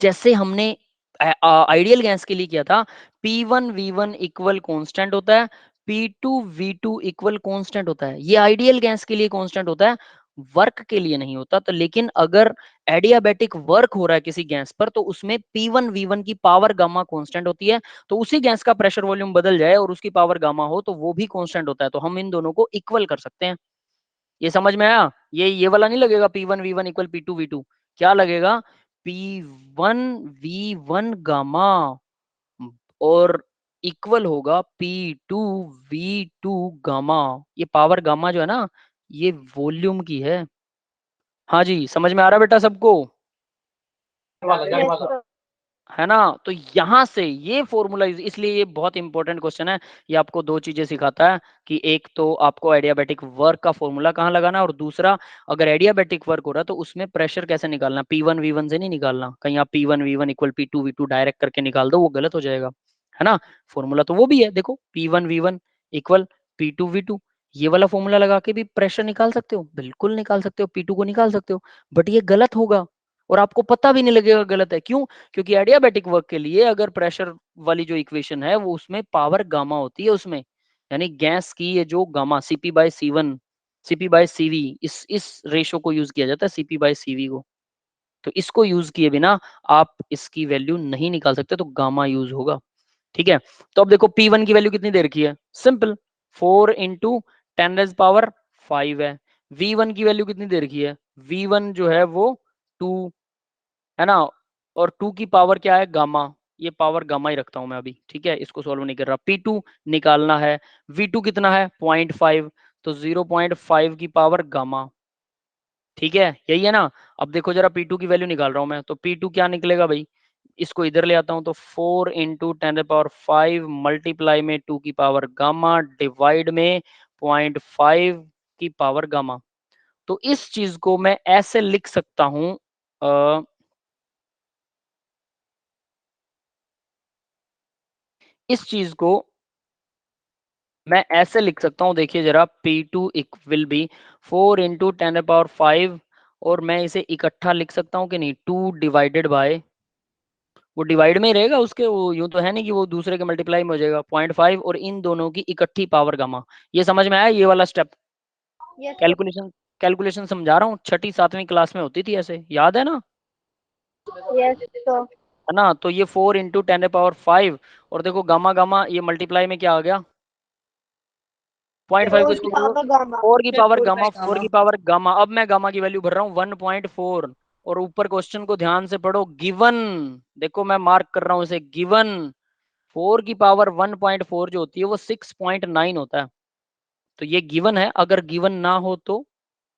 जैसे हमने आइडियल गैस के लिए किया था, P1 V1 इक्वल कांस्टेंट होता है, P2 V2 इक्वल कांस्टेंट होता है, ये आइडियल गैस के लिए कांस्टेंट होता है, वर्क के लिए नहीं होता। तो लेकिन अगर एडियाबेटिक वर्क हो रहा है किसी गैस पर, तो उसमें P1 V1 की पावर गामा कांस्टेंट होती है, तो उसी गैस का प्रेशर वॉल्यूम बदल जाए और उसकी पावर गामा हो तो वो भी कांस्टेंट होता है, तो हम इन दोनों को इक्वल कर सकते हैं। ये समझ में आया, ये वाला नहीं लगेगा P1 V1 equal P2 V2, क्या लगेगा, P1 V1 गामा और इक्वल होगा P2 V2 गामा, ये पावर गामा जो है ना, ये वॉल्यूम की है। हाँ जी, समझ में आ रहा है बेटा सबको, yes sir है ना। तो यहां से ये फॉर्मूला, इसलिए ये बहुत इंपॉर्टेंट क्वेश्चन है, ये आपको दो चीजें सिखाता है कि एक तो आपको एडियाबेटिक वर्क का फॉर्मूला कहाँ लगाना है, और दूसरा अगर एडियाबेटिक वर्क हो रहा है तो उसमें प्रेशर कैसे निकालना, P1 V1 से नहीं निकालना, कहीं आप P1 V1 equal P2 V2 direct करके निकाल दो, वो गलत हो जाएगा, है ना। फॉर्मूला तो वो भी है, देखो P1 V1 equal P2 V2, ये वाला फॉर्मूला लगा के भी प्रेशर निकाल सकते हो, बिल्कुल निकाल सकते हो, P2 को निकाल सकते हो, बट ये गलत होगा और आपको पता भी नहीं लगेगा गलत है, क्यों, क्योंकि एडियाबेटिक वर्क के लिए अगर प्रेशर वाली जो इक्वेशन है वो उसमें पावर गामा होती है उसमें, यानी गैस की ये जो gamma CP/C1 CP by CV, इस रेशो को यूज किया जाता है, सीपी बाय सीवी को। तो इसको यूज किए बिना आप इसकी वैल्यू नहीं निकाल सकते, तो गामा यूज होगा। ठीक है, तो अब देखो P1 की वैल्यू कितनी दे रखी है, सिंपल 4 इंटू 10⁵ है। V1 की वैल्यू कितनी दे रखी है, V1 जो है वो 2 है ना, और 2 की पावर क्या है, गामा, ये पावर गामा ही रखता हूं मैं अभी। ठीक है, इसको सॉल्व नहीं कर रहा। P2 निकालना है, V2 कितना है 0.5, तो 0.5 की पावर गामा। ठीक है, यही है ना। अब देखो जरा P2 की वैल्यू निकाल रहा हूं मैं, तो P2 क्या निकलेगा भाई, इसको इधर ले आता हूं, तो 4 इंटू 10⁵ मल्टीप्लाई में 2 की पावर गामा डिवाइड में 0.5 की पावर गामा। तो इस चीज को मैं ऐसे लिख सकता हूं, इस चीज को मैं ऐसे लिख सकता हूं, देखिए जरा, P2 विल बी 4 इंटू 10⁵, और मैं इसे इकट्ठा लिख सकता हूं कि नहीं, 2 डिवाइडेड बाय, वो डिवाइड में ही रहेगा उसके, वो यूं तो है नहीं कि वो दूसरे के मल्टीप्लाई में हो जाएगा, 0.5 और इन दोनों की इकट्ठी पावर गामा। ये समझ में आया ये वाला स्टेप? यस कैलकुलेशन कैलकुलेशन समझा रहा हूँ, 6ठी 7वीं क्लास में होती थी ऐसे, याद है ना? Yes sir. है ना, तो ये 4 इंटू 10⁵, और देखो गामा गामा ये मल्टीप्लाई में क्या आ गया, 0.5 को फोर की इसको कर दो, पावर गामा। 4 की पावर फोर गामा, बाय 4 की गामा। Power gamma. अब मैं गामा की वैल्यू भर रहा हूँ 1.4, और ऊपर क्वेश्चन को ध्यान से पढ़ो, गिवन, देखो मैं मार्क कर रहा हूँ इसे, गिवन 4 की पावर 1.4 जो होती है वो 6.9 होता है। तो ये गिवन है, अगर गिवन ना हो तो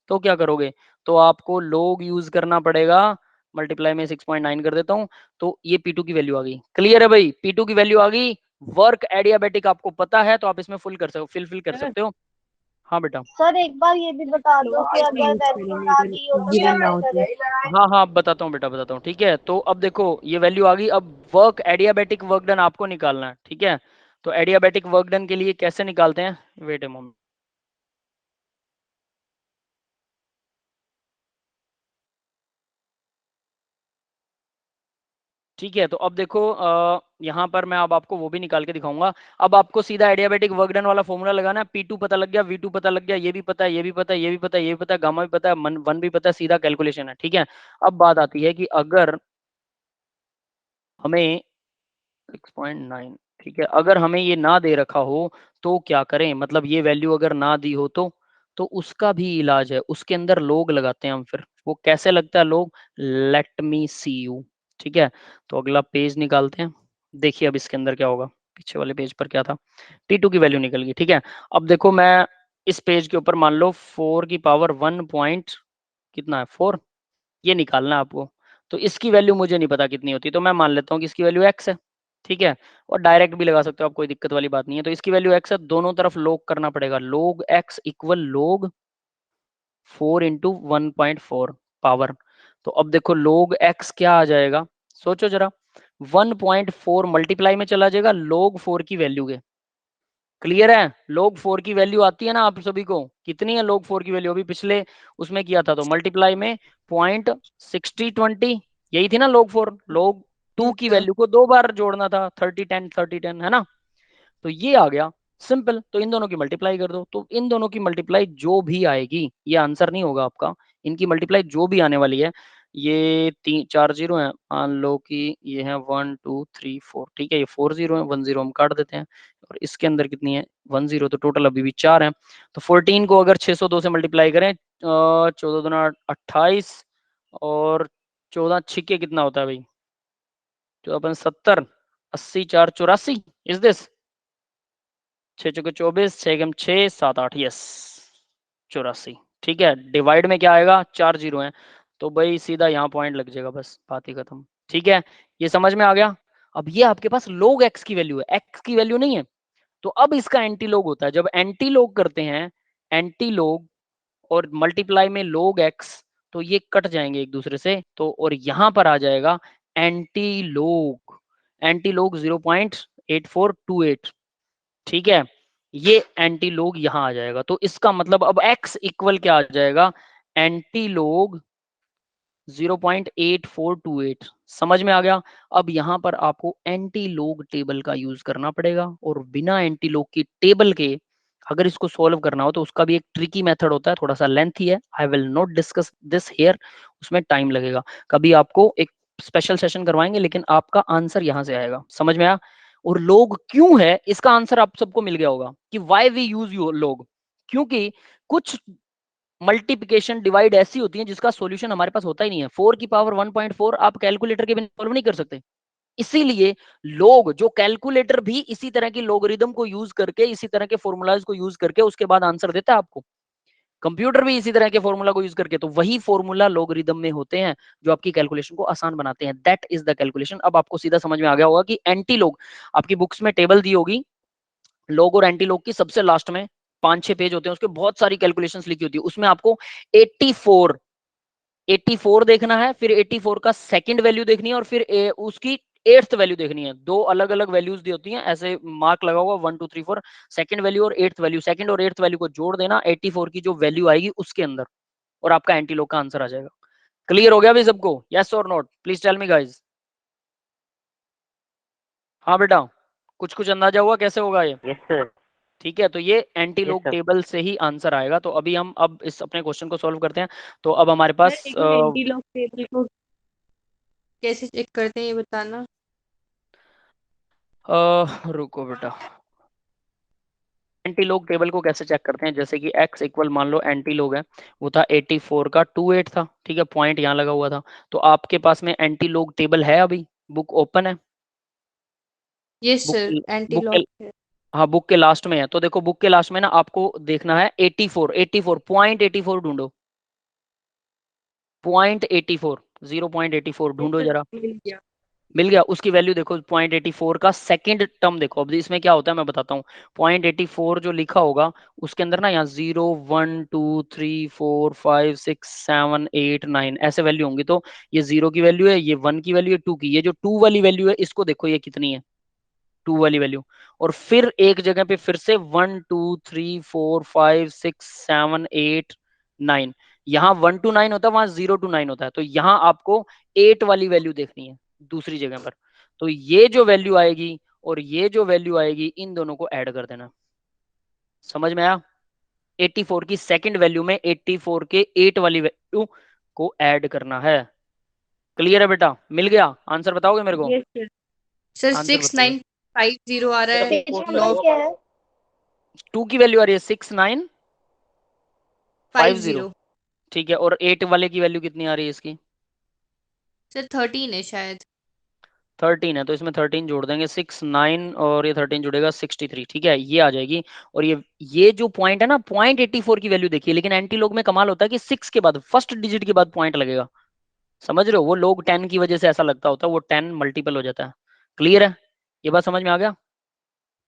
क्या करोगे, तो आपको लोग यूज करना पड़ेगा, मल्टीप्लाई में 6.9 कर देता हूं, तो ये P2 की वैल्यू आ गई। क्लियर है भाई, P2 की वैल्यू आ गई। वर्क एडियाबेटिक आपको पता है, तो आप इसमें फिल कर सकते हो। हाँ बेटा, सर एक बार ये भी बता दो कि लॉस में अगर यूज वैल्यू करेंगे ना अगर दी हो तो गिवन ना कैसे हो तो। करें? हाँ हाँ बताता हूँ बेटा, बताता हूँ। ठीक है, तो अब देखो ये वैल्यू आ गई, अब वर्क एडियाबेटिक वर्क डन आपको निकालना है। ठीक है, तो एडियाबेटिक वर्क डन के लिए कैसे निकालते हैं, वेट ए मोमेंट। ठीक है, तो अब देखो यहाँ पर मैं अब आपको वो भी निकाल के दिखाऊंगा। अब आपको सीधा एडियाबेटिक वर्क डन वाला फॉर्मूला लगाना है, P2 पता लग गया, V2 पता लग गया, ये भी पता है, ये भी पता है, ये भी पता है, ये भी पता है, गामा भी पता है, वन भी पता है, सीधा कैलकुलेशन है। ठीक है, अब बात आती है कि अगर हमें 6.9, ठीक है, अगर हमें ये ना दे रखा हो तो क्या करें, मतलब ये वैल्यू अगर ना दी हो तो उसका भी इलाज है, उसके अंदर लोग लगाते हैं हम। फिर वो कैसे लगता है लोग, लेट मी सी यू। ठीक है, तो अगला पेज निकालते हैं, देखिए अब इसके अंदर क्या होगा, पीछे वाले पेज पर क्या था, P2 की वैल्यू निकल गई। ठीक है, अब देखो मैं इस पेज के ऊपर मान लो 4 की पावर 1 पॉइंट कितना है 4, ये निकालना है आपको। तो इसकी वैल्यू मुझे नहीं पता कितनी होती, तो मैं मान लेता हूँ कि इसकी वैल्यू x है। ठीक है, और डायरेक्ट भी लगा सकते हो आप, कोई दिक्कत वाली बात नहीं है। तो इसकी वैल्यू x है, दोनों तरफ log करना पड़ेगा, log x equal log 4 into 1.4 power. तो अब देखो log x क्या आ जाएगा, सोचो जरा, 1.4 मल्टीप्लाई में चला जाएगा log 4 की वैल्यू के। क्लियर है, log 4 की वैल्यू आती है ना आप सभी को, कितनी है log 4 की वैल्यू, अभी पिछले उसमें किया था, तो मल्टीप्लाई में 0.6020, यही थी ना log 4। log 2 की वैल्यू को 2 बार जोड़ना था, 30 10 है ना, तो ये आ गया सिंपल। तो इन दोनों की मल्टीप्लाई कर दो, तो इन दोनों की मल्टीप्लाई जो भी आएगी, ये आंसर नहीं होगा आपका, इनकी मल्टीप्लाई जो भी आने वाली है, ये 4 जीरो है, मान लो कि ये है 1 2 3 4, ठीक है, ये 4 जीरो है, 1 जीरो हम काट देते हैं, और इसके अंदर कितनी है 1 जीरो, तो टोटल अभी भी 4 है। तो 14 को अगर 602 से मल्टीप्लाई करें, 14 दूना 28, और 14 छिके कितना होता है भाई, तो अपन 70, 80 4 84, इज दिस 6 चौके 24, 6 गेम 6 7 8, यस 84। ठीक है, डिवाइड में क्या आएगा, 4 जीरो है, तो भाई सीधा यहाँ पॉइंट लग जाएगा, बस बात ही खत्म। ठीक है, ये समझ में आ गया। अब ये आपके पास लोग एक्स की वैल्यू है, एक्स की वैल्यू नहीं है, तो अब इसका एंटी लोग होता है, जब एंटी लोग करते हैं, एंटी लोग और मल्टीप्लाई में लोग एक्स, तो ये कट जाएंगे एक दूसरे से, तो और यहां पर आ जाएगा एंटी लोग, एंटी लोग 0.8428। ठीक है, ये एंटी लोग यहां आ जाएगा, तो इसका मतलब अब x इक्वल क्या आ जाएगा, एंटी लोग 0.8428। समझ में आ गया। अब यहां पर आपको एंटी लोग टेबल का यूज करना पड़ेगा, और बिना एंटी लोग की टेबल के अगर इसको सोल्व करना हो तो उसका भी एक ट्रिकी मेथड होता है, थोड़ा सा लेंथी है, I will not discuss this here, उसमें टाइम लगेगा, कभी आपको एक स्पेशल सेशन करवाएंगे, लेकिन आपका आंसर यहाँ से आएगा, समझ में आया। और लोग क्यों है, इसका आंसर आप सबको मिल गया होगा कि वाई वी यूज यू लोग, क्योंकि कुछ मल्टीप्लिकेशन डिवाइड ऐसी होती है जिसका सॉल्यूशन हमारे पास होता ही नहीं है। 4 की पावर 1.4 आप कैलकुलेटर के बिना सॉल्व नहीं कर सकते, इसीलिए लोग जो कैलकुलेटर भी इसी तरह की लोगरिदम को यूज करके, इसी तरह के फॉर्मूलाज को यूज करके उसके बाद आंसर देता है आपको, कंप्यूटर भी इसी तरह के फॉर्मूला को यूज करके, तो वही फॉर्मूला लोगरिदम में होते हैं जो आपकी कैलकुलेशन को आसान बनाते हैं, दैट इज द कैलकुलेशन। अब आपको सीधा समझ में आ गया होगा कि एंटी लोग, आपकी बुक्स में टेबल दी होगी लोग और एंटी लोग की, सबसे लास्ट में 5-6 पेज होते हैं, उसके बहुत सारी कैलकुलेशंस लिखी होती है, उसमें आपको 84 देखना है, फिर 84 का सेकंड वैल्यू देखनी है, और फिर उसकी 8th वैल्यू देखनी है। दो अलग अलग वैल्यूज दी होती हैं, ऐसे मार्क लगा हुआ 1 2 3 4, सेकंड वैल्यू और 8th वैल्यू, सेकंड और 8th वैल्यू को जोड़ देना 84 की जो वैल्यू आएगी उसके अंदर, और आपका एंटीलोग का आंसर आ जाएगा। क्लियर हो गया भाई सबको, यस और not, please tell me guys. हाँ बेटा, कुछ कुछ अंदाजा हुआ कैसे होगा ये? Yes sir. ठीक है, तो ये एंटीलोग sir. टेबल से ही आंसर आएगा। तो अभी हम अब इस अपने क्वेश्चन को सॉल्व करते हैं। तो अब हमारे पास एंटी लॉग टेबल को कैसे चेक करते हैं ये बताना। रुको बेटा, एंटी लोग टेबल को कैसे चेक करते हैं, जैसे कि x इक्वल मान लो एंटी लोग है, वो था 84 का 28 था, ठीक है, पॉइंट यहाँ लगा हुआ था, तो आपके पास में एंटी लोग टेबल है, अभी बुक ओपन है, yes book sir, anti book log के, हाँ बुक के लास्ट में है, तो देखो बुक के लास्ट में ना आपको देखना है 84 पॉइंट 84 ढूंढो, पॉइंट 84 0.84 ढूंढो जरा, मिल गया। मिल गया, उसकी वैल्यू देखो 0.84 का सेकंड टर्म देखो, अब इसमें क्या होता है मैं बताता हूँ। 0.84 जो लिखा होगा उसके अंदर ना यहाँ 0 1 2 3 4 5 6 7 8 9 ऐसे वैल्यू होंगी, तो ये 0 की वैल्यू है, ये 1 की वैल्यू है, 2 की, ये जो 2 वाली वैल्यू है इसको देखो ये कितनी है, 2 वाली वैल्यू, और फिर एक जगह पे फिर से 1 2 3 4 5 6 7 8 9, यहाँ 1 to 9 होता है, वहां 0 to 9 होता है, तो यहाँ आपको 8 वाली वैल्यू देखनी है दूसरी जगह पर, तो ये जो वैल्यू आएगी और ये जो वैल्यू आएगी इन दोनों को ऐड कर देना, समझ में आया। 84 की सेकंड वैल्यू में 84 के 8 वाली वैल्यू को ऐड करना है। क्लियर है बेटा, मिल गया, आंसर बताओगे मेरे को? Yes sir. सर आंसर बताइए। 6950 आ रहा है पेज नंबर लॉग क्या है? 2 की वैल्यू आ रही है 6950, 50। ठीक है, और 8 वाले की वैल्यू कितनी आ रही है इसकी? सर 13 है शायद। 13 है, तो इसमें 13 जोड़ देंगे, 69 और ये 13 जुड़ेगा 63, ठीक है, ये आ जाएगी। और ये जो पॉइंट है ना, 0.84 की वैल्यू देखिए, लेकिन एंटी लोग में कमाल होता है कि 6 के बाद फर्स्ट डिजिट के बाद पॉइंट लगेगा, समझ रहे हो, वो लोग 10 की वजह से ऐसा लगता होता है, वो 10 मल्टीपल हो जाता है। क्लियर है, ये बात समझ में आ गया?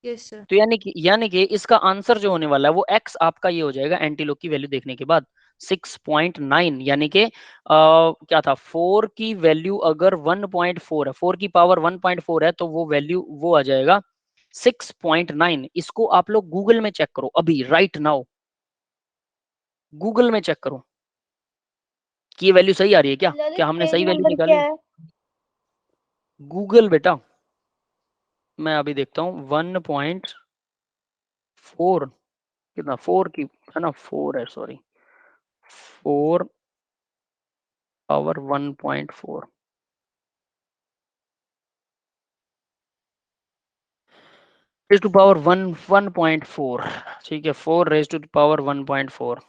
Yes sir. तो यानी कि इसका आंसर जो होने वाला है वो x आपका ये हो जाएगा एंटीलोग की वैल्यू देखने के बाद 6.9, यानी कि क्या था, 4 की वैल्यू अगर 1.4 है, 4 की पावर 1.4 है, तो वो वैल्यू वो आ जाएगा 6.9। इसको आप लोग गूगल में चेक करो अभी, राइट नाउ गूगल में चेक करो कि ये वैल्यू सही आ रही है क्या, ललित, क्या हमने पेज सही वैल्यू नंबर क्या निकाली? है? गूगल बेटा, मैं अभी देखता हूँ 1.4 कितना, 4 की है ना, 4 है, sorry, 4 power 1.4, raise to power 1.4, ठीक है, 4 रेज टू पावर 1.4,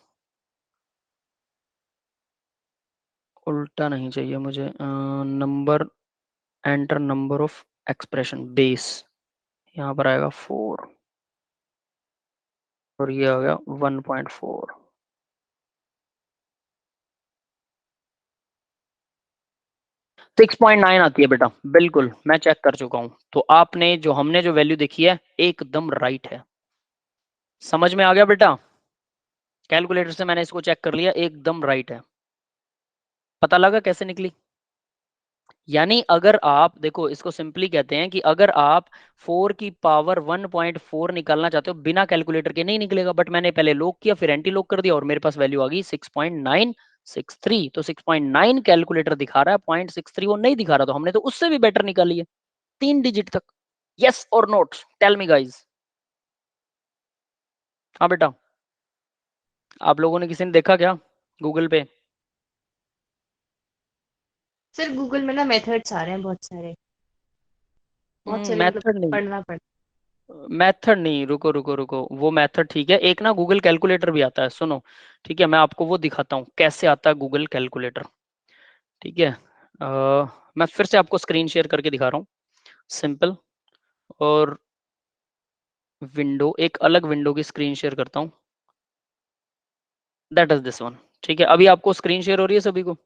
उल्टा नहीं चाहिए मुझे, number, enter number of expression base, यहाँ पर आएगा 4 और ये आ गया 1.4, 6.9 आती है बेटा, बिल्कुल मैं चेक कर चुका हूँ, तो आपने जो हमने जो वैल्यू देखी है एकदम राइट है, समझ में आ गया बेटा, कैलकुलेटर से मैंने इसको चेक कर लिया, एकदम राइट है, पता लगा कैसे निकली? यानी अगर आप देखो, इसको सिंपली कहते हैं कि अगर आप 4 की पावर 1.4 निकालना चाहते हो बिना कैलकुलेटर के नहीं निकलेगा, बट मैंने पहले लॉग किया फिर एंटी लॉग कर दिया और मेरे पास वैल्यू आ गई 6.963, तो 6.9 कैलकुलेटर दिखा रहा है, 0.63 वो नहीं दिखा रहा, तो हमने तो उससे भी बेटर निकाली है 3 डिजिट तक। यस और नोट, टेल मी गाइज, हाँ बेटा, आप लोगों ने किसी ने देखा क्या गूगल पे? सर गूगल में ना मेथड्स आ रहे हैं बहुत सारे मतलब मेथड नहीं, पढ़ना पड़ता। मेथड नहीं, रुको रुको रुको, वो मेथड ठीक है, एक ना गूगल कैलकुलेटर भी आता है, सुनो। ठीक है, मैं आपको वो दिखाता हूँ कैसे आता है गूगल कैलकुलेटर। ठीक है, मैं फिर से आपको स्क्रीन शेयर करके दिखा रहा हूँ, सिंपल। और विंडो, एक अलग विंडो की स्क्रीन शेयर करता हूँ, दैट इज दिस वन। ठीक है, अभी आपको स्क्रीन शेयर हो रही है सभी को?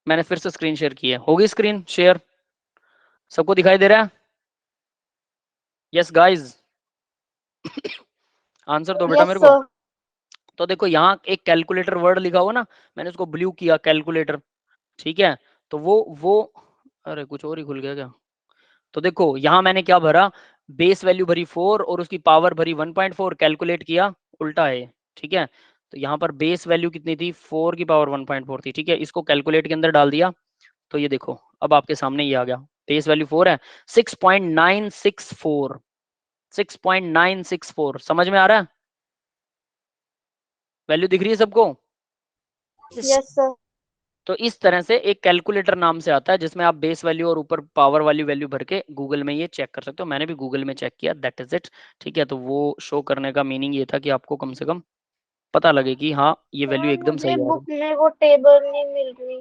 मैंने फिर से स्क्रीन शेयर की है, होगी स्क्रीन शेयर? सबको दिखाई दे रहा है? यस गाइस, आंसर दो बेटा यस मेरे को। सर। तो देखो यहाँ एक कैलकुलेटर वर्ड लिखा हुआ ना, मैंने उसको ब्लू किया, कैलकुलेटर। ठीक है, तो वो अरे कुछ और ही खुल गया क्या? तो देखो यहाँ मैंने क्या भरा, बेस वैल्यू भरी 4 और उसकी पावर भरी 1.4, कैलकुलेट किया, उल्टा है ये। ठीक है, तो यहाँ पर बेस वैल्यू कितनी थी, 4 की पावर 1.4 थी। ठीक है, इसको कैलकुलेट के अंदर डाल दिया, तो ये देखो अब आपके सामने ये आ गया, बेस वैल्यू 4 है, 6.964, 6.964। समझ में आ रहा है? वैल्यू दिख रही है सबको? Yes sir. तो इस तरह से एक कैलकुलेटर नाम से आता है, जिसमें आप बेस वैल्यू और ऊपर पावर वाली वैल्यू भर के गूगल में ये चेक कर सकते हो। मैंने भी गूगल में चेक किया, दैट इज इट। ठीक है, तो वो शो करने का मीनिंग ये था कि आपको कम से कम पता लगे कि हाँ ये वैल्यू सर एकदम मुझे सही आ रही बुक है। में वो टेबल नहीं मिल रही।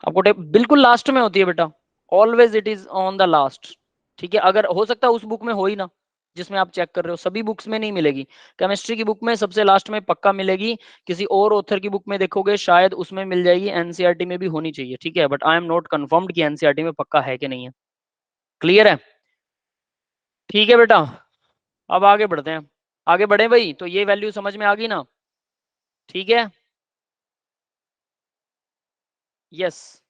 आपको बिल्कुल लास्ट में होती है बेटा, always it is on the last. ठीक है, अगर हो सकता है उस बुक में हो ही ना जिसमें आप चेक कर रहे हो, सभी बुक्स में नहीं मिलेगी। केमिस्ट्री की बुक में सबसे लास्ट में पक्का मिलेगी, किसी और ऑथर की बुक में देखोगे शायद उसमें मिल जाएगी, एनसीईआरटी में भी होनी चाहिए। ठीक है, but I am not confirmed कि एनसीईआरटी में पक्का है कि नहीं है। क्लियर है? ठीक है बेटा, अब आगे बढ़ते हैं। आगे बढ़े भाई, तो ये वैल्यू समझ में आ गई ना? ठीक है, यस।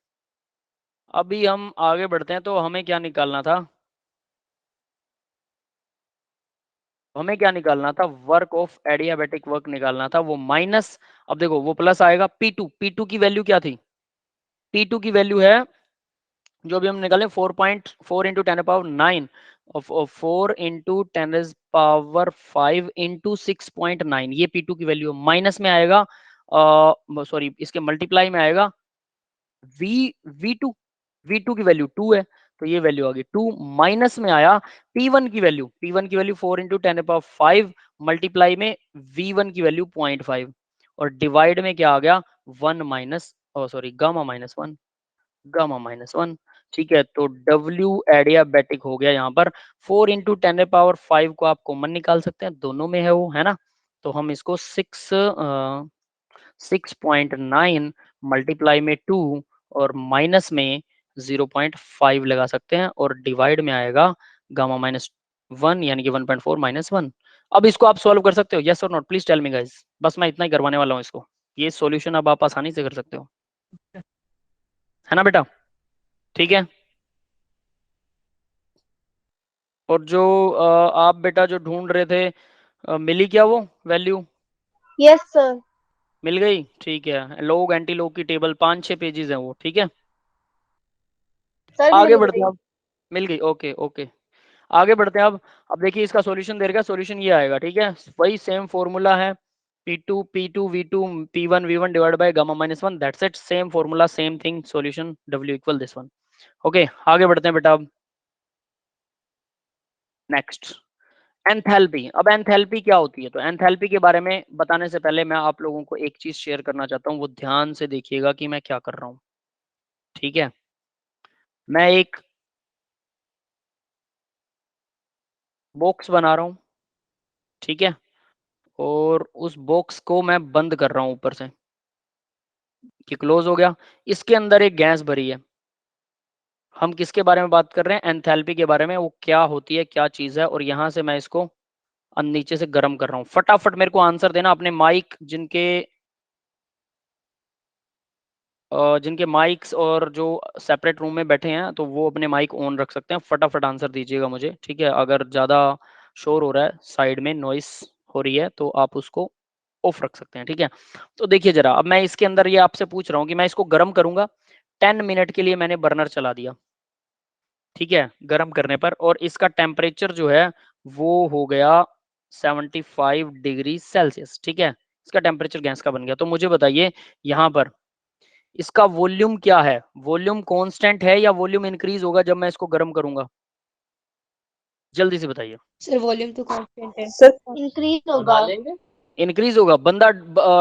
अभी हम आगे बढ़ते हैं, तो हमें क्या निकालना था, हमें क्या निकालना था, वर्क ऑफ एडियाबेटिक वर्क निकालना था, वो माइनस, अब देखो वो प्लस आएगा P2, P2 की वैल्यू क्या थी, P2 की वैल्यू है जो अभी हम निकाले 4.4 इंटू 10⁻9 और 4 इंटू 10⁻5 इंटू 6.9, ये P2 की वैल्यू माइनस में आएगा, सॉरी इसके मल्टीप्लाई में आएगा V2, V2 की वैल्यू 2 है, तो ये वैल्यू आ गई 2, माइनस में आया P1 की वैल्यू, P1 की वैल्यू 4 इंटू 10⁻5 मल्टीप्लाई में V1 की वैल्यू 0.5 और डिवाइड में क्या आ गया 1 minus, sorry gamma minus 1, gamma minus 1। ठीक है, तो W एडियाबेटिक हो गया यहाँ पर। 4 इंटू 10⁻5 को आप कॉमन निकाल सकते हैं, दोनों में है वो, है ना? तो हम इसको 6.9 मल्टीप्लाई में 2 और माइनस में 0.5 लगा सकते हैं और डिवाइड में आएगा गामा माइनस 1 यानी कि 1.4 माइनस 1। अब इसको आप सॉल्व कर सकते हो, यस और not, please tell me guys, बस मैं इतना ही करवाने वाला हूँ इसको, ये सॉल्यूशन अब आप आसानी से कर सकते हो, है ना बेटा? ठीक है, और जो आप बेटा जो ढूंढ रहे थे, मिली क्या वो वैल्यू? Yes sir. मिल गई, ठीक है, लोग एंटी लोग की टेबल 5-6 पेजेस है वो। ठीक है, सर आगे मिल बढ़ते गई। हैं अब। मिल गई, ओके ओके, आगे बढ़ते हैं अब देखिए इसका सॉल्यूशन देगा, सॉल्यूशन ये आएगा। ठीक है, वही सेम फॉर्मूला है, P2 V2 P1 V1 divide by gamma minus 1, that's it, same formula same thing, solution W equal this one. Okay, आगे बढ़ते हैं बेटा अब। Next, enthalpy. अब एंथैल्पी क्या होती है, तो एंथैल्पी के बारे में बताने से पहले मैं आप लोगों को एक चीज शेयर करना चाहता हूँ, वो ध्यान से देखिएगा कि मैं क्या कर रहा हूँ। ठीक है, मैं एक बॉक्स बना रहा हूँ, ठीक है, और उस बॉक्स को मैं बंद कर रहा हूँ ऊपर से कि क्लोज हो गया, इसके अंदर एक गैस भरी है। हम किसके बारे में बात कर रहे हैं, एंथैल्पी के बारे में, वो क्या होती है, क्या चीज है, और यहां से मैं इसको नीचे से गर्म कर रहा हूँ। फटाफट मेरे को आंसर देना, अपने माइक जिनके माइक्स और जो सेपरेट रूम में बैठे हैं तो वो अपने माइक ऑन रख सकते हैं, फटाफट आंसर दीजिएगा मुझे। ठीक है, अगर ज़्यादा शोर हो रहा है, साइड में नॉइस हो रही है, तो आप उसको ऑफ रख सकते हैं। ठीक है, तो देखिए जरा, अब मैं इसके अंदर ये आपसे पूछ रहा हूँ कि मैं इसको गर्म करूंगा, 10 मिनट के लिए मैंने बर्नर चला दिया। ठीक है, गर्म करने पर, और इसका टेम्परेचर जो है वो हो गया 75 डिग्री सेल्सियस। ठीक है, इसका टेम्परेचर गैस का बन गया। तो मुझे बताइए यहाँ पर इसका वॉल्यूम क्या है? वॉल्यूम कांस्टेंट है या वॉल्यूम इंक्रीज होगा जब मैं इसको गर्म करूंगा? जल्दी से बताइए। सर वॉल्यूम तो कांस्टेंट है। सर इंक्रीज होगा। इंक्रीज होगा।